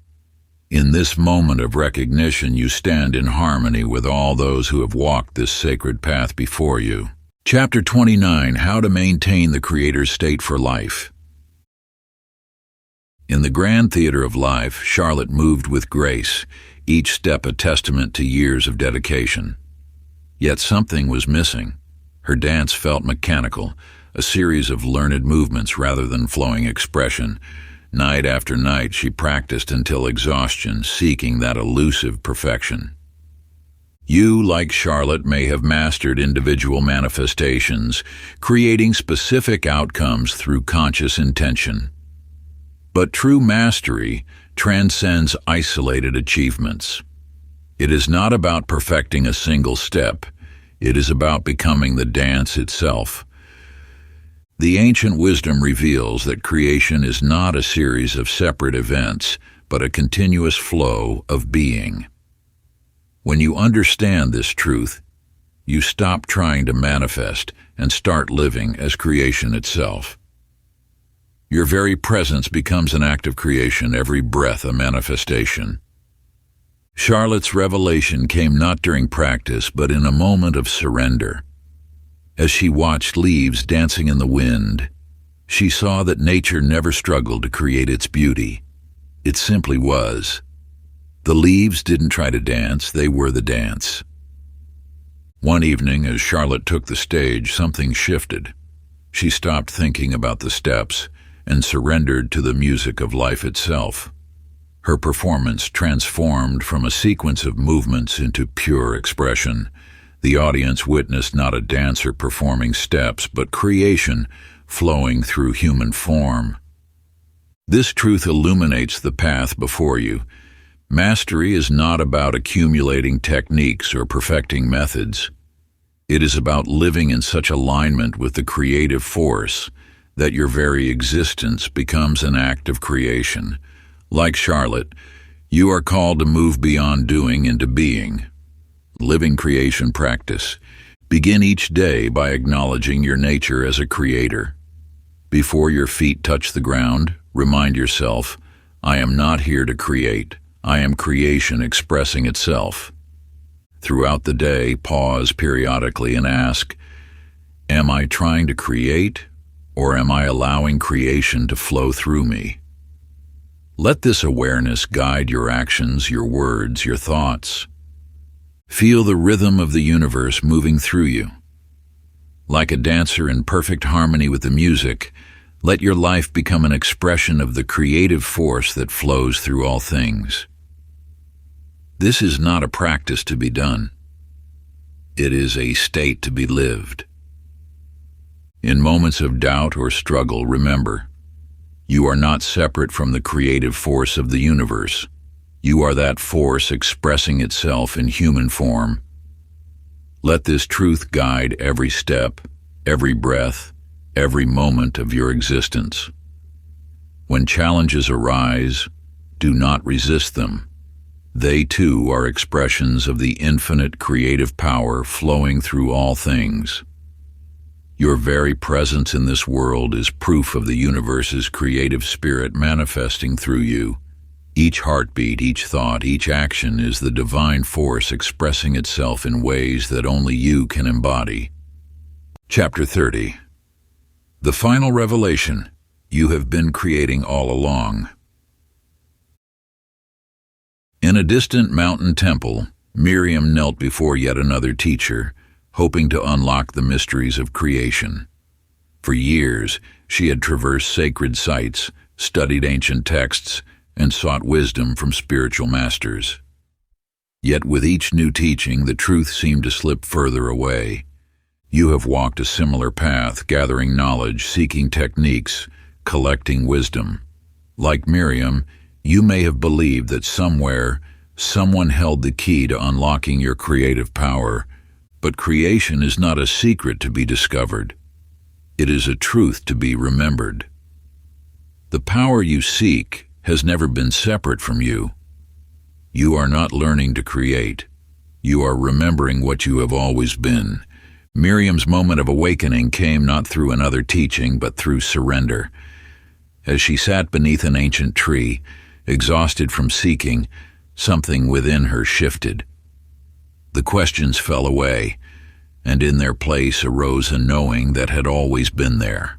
Speaker 1: In this moment of recognition, you stand in harmony with all those who have walked this sacred path before you. Chapter 29: How to Maintain the Creator's State for Life. In the grand theater of life, Charlotte moved with grace, each step a testament to years of dedication. Yet something was missing. Her dance felt mechanical, a series of learned movements rather than flowing expression. Night after night, she practiced until exhaustion, seeking that elusive perfection. You, like Charlotte, may have mastered individual manifestations, creating specific outcomes through conscious intention. But true mastery transcends isolated achievements. It is not about perfecting a single step. It is about becoming the dance itself. The ancient wisdom reveals that creation is not a series of separate events, but a continuous flow of being. When you understand this truth, you stop trying to manifest and start living as creation itself. Your very presence becomes an act of creation, every breath a manifestation. Charlotte's revelation came not during practice, but in a moment of surrender. As she watched leaves dancing in the wind, she saw that nature never struggled to create its beauty. It simply was. The leaves didn't try to dance, they were the dance. One evening, as Charlotte took the stage, something shifted. She stopped thinking about the steps and surrendered to the music of life itself. Her performance transformed from a sequence of movements into pure expression. The audience witnessed not a dancer performing steps, but creation flowing through human form. This truth illuminates the path before you. Mastery is not about accumulating techniques or perfecting methods. It is about living in such alignment with the creative force that your very existence becomes an act of creation. Like Charlotte, you are called to move beyond doing into being. Living creation practice. Begin each day by acknowledging your nature as a creator. Before your feet touch the ground, remind yourself, I am not here to create. I am creation expressing itself. Throughout the day, pause periodically and ask, am I trying to create, or am I allowing creation to flow through me? Let this awareness guide your actions, your words, your thoughts. Feel the rhythm of the universe moving through you. Like a dancer in perfect harmony with the music, let your life become an expression of the creative force that flows through all things. This is not a practice to be done. It is a state to be lived. In moments of doubt or struggle, remember, you are not separate from the creative force of the universe. You are that force expressing itself in human form. Let this truth guide every step, every breath, every moment of your existence. When challenges arise, do not resist them. They too are expressions of the infinite creative power flowing through all things. Your very presence in this world is proof of the universe's creative spirit manifesting through you. Each heartbeat, each thought, each action is the divine force expressing itself in ways that only you can embody. Chapter 30. The final revelation you have been creating all along. In a distant mountain temple, Miriam knelt before yet another teacher, hoping to unlock the mysteries of creation. For years, she had traversed sacred sites, studied ancient texts, and sought wisdom from spiritual masters. Yet with each new teaching, the truth seemed to slip further away. You have walked a similar path, gathering knowledge, seeking techniques, collecting wisdom. Like Miriam, you may have believed that somewhere, someone held the key to unlocking your creative power, but creation is not a secret to be discovered. It is a truth to be remembered. The power you seek has never been separate from you. You are not learning to create. You are remembering what you have always been. Miriam's moment of awakening came not through another teaching, but through surrender. As she sat beneath an ancient tree, exhausted from seeking, something within her shifted. The questions fell away, and in their place arose a knowing that had always been there.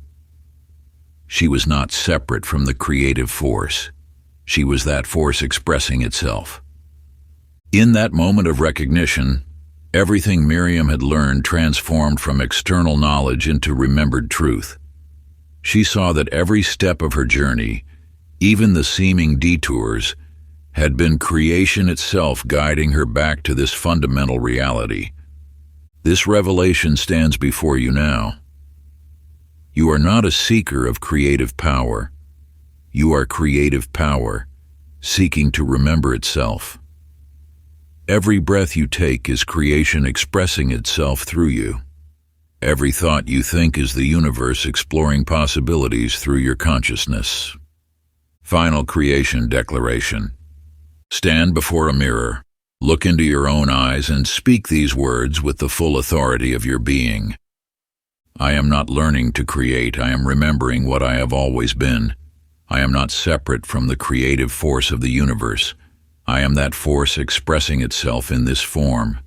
Speaker 1: She was not separate from the creative force. She was that force expressing itself. In that moment of recognition, everything Miriam had learned transformed from external knowledge into remembered truth. She saw that every step of her journey, even the seeming detours, had been creation itself guiding her back to this fundamental reality. This revelation stands before you now. You are not a seeker of creative power. You are creative power, seeking to remember itself. Every breath you take is creation expressing itself through you. Every thought you think is the universe exploring possibilities through your consciousness. Final creation declaration. Stand before a mirror, look into your own eyes, and speak these words with the full authority of your being. I am not learning to create, I am remembering what I have always been. I am not separate from the creative force of the universe. I am that force expressing itself in this form.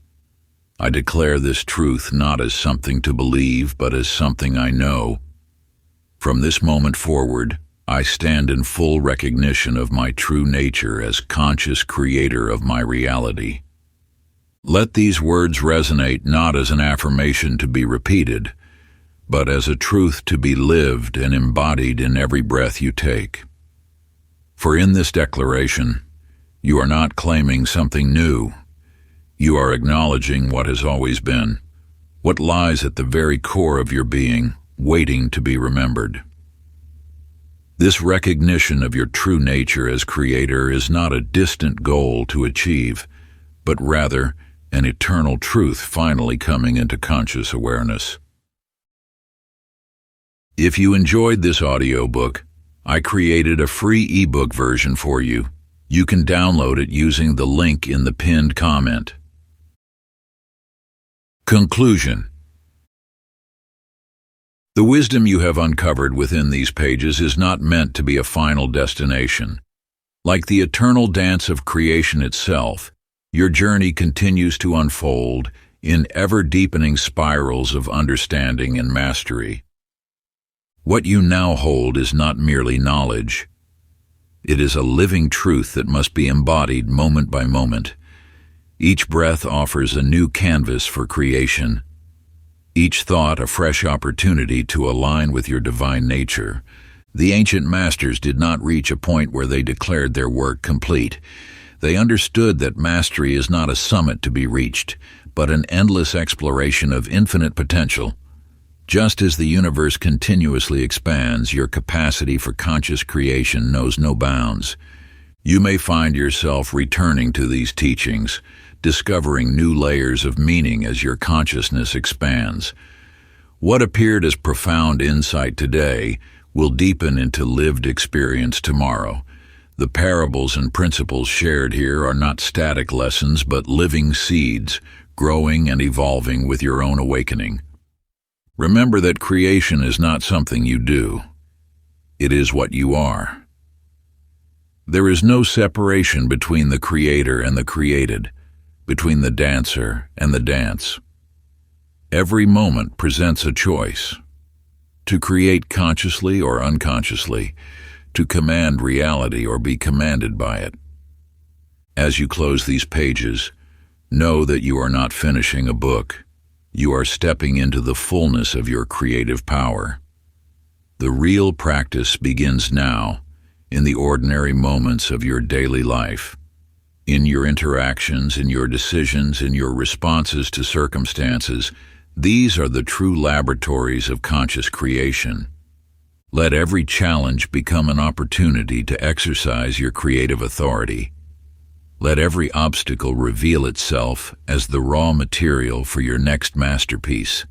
Speaker 1: I declare this truth not as something to believe, but as something I know. From this moment forward, I stand in full recognition of my true nature as conscious creator of my reality. Let these words resonate not as an affirmation to be repeated, but as a truth to be lived and embodied in every breath you take. For in this declaration, you are not claiming something new. You are acknowledging what has always been, what lies at the very core of your being, waiting to be remembered. This recognition of your true nature as creator is not a distant goal to achieve, but rather an eternal truth finally coming into conscious awareness. If you enjoyed this audiobook, I created a free ebook version for you. You can download it using the link in the pinned comment. Conclusion. The wisdom you have uncovered within these pages is not meant to be a final destination. Like the eternal dance of creation itself, your journey continues to unfold in ever-deepening spirals of understanding and mastery. What you now hold is not merely knowledge. It is a living truth that must be embodied moment by moment. Each breath offers a new canvas for creation. Each thought a fresh opportunity to align with your divine nature. The ancient masters did not reach a point where they declared their work complete. They understood that mastery is not a summit to be reached, but an endless exploration of infinite potential. Just as the universe continuously expands, your capacity for conscious creation knows no bounds. You may find yourself returning to these teachings, discovering new layers of meaning as your consciousness expands. What appeared as profound insight today will deepen into lived experience tomorrow. The parables and principles shared here are not static lessons, but living seeds, growing and evolving with your own awakening. Remember that creation is not something you do. It is what you are. There is no separation between the creator and the created, between the dancer and the dance. Every moment presents a choice: to create consciously or unconsciously, to command reality or be commanded by it. As you close these pages, know that you are not finishing a book. You are stepping into the fullness of your creative power. The real practice begins now, in the ordinary moments of your daily life, in your interactions, in your decisions, in your responses to circumstances. These are the true laboratories of conscious creation. Let every challenge become an opportunity to exercise your creative authority. Let every obstacle reveal itself as the raw material for your next masterpiece.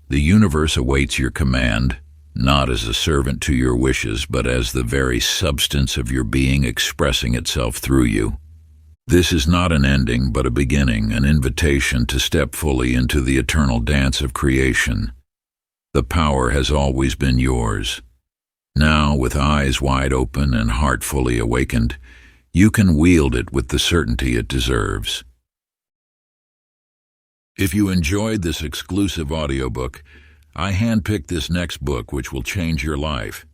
Speaker 1: The universe awaits your command, not as a servant to your wishes, but as the very substance of your being expressing itself through you. This is not an ending, but a beginning, an invitation to step fully into the eternal dance of creation. The power has always been yours. Now, with eyes wide open and heart fully awakened, you can wield it with the certainty it deserves. If you enjoyed this exclusive audiobook, I handpicked this next book which will change your life.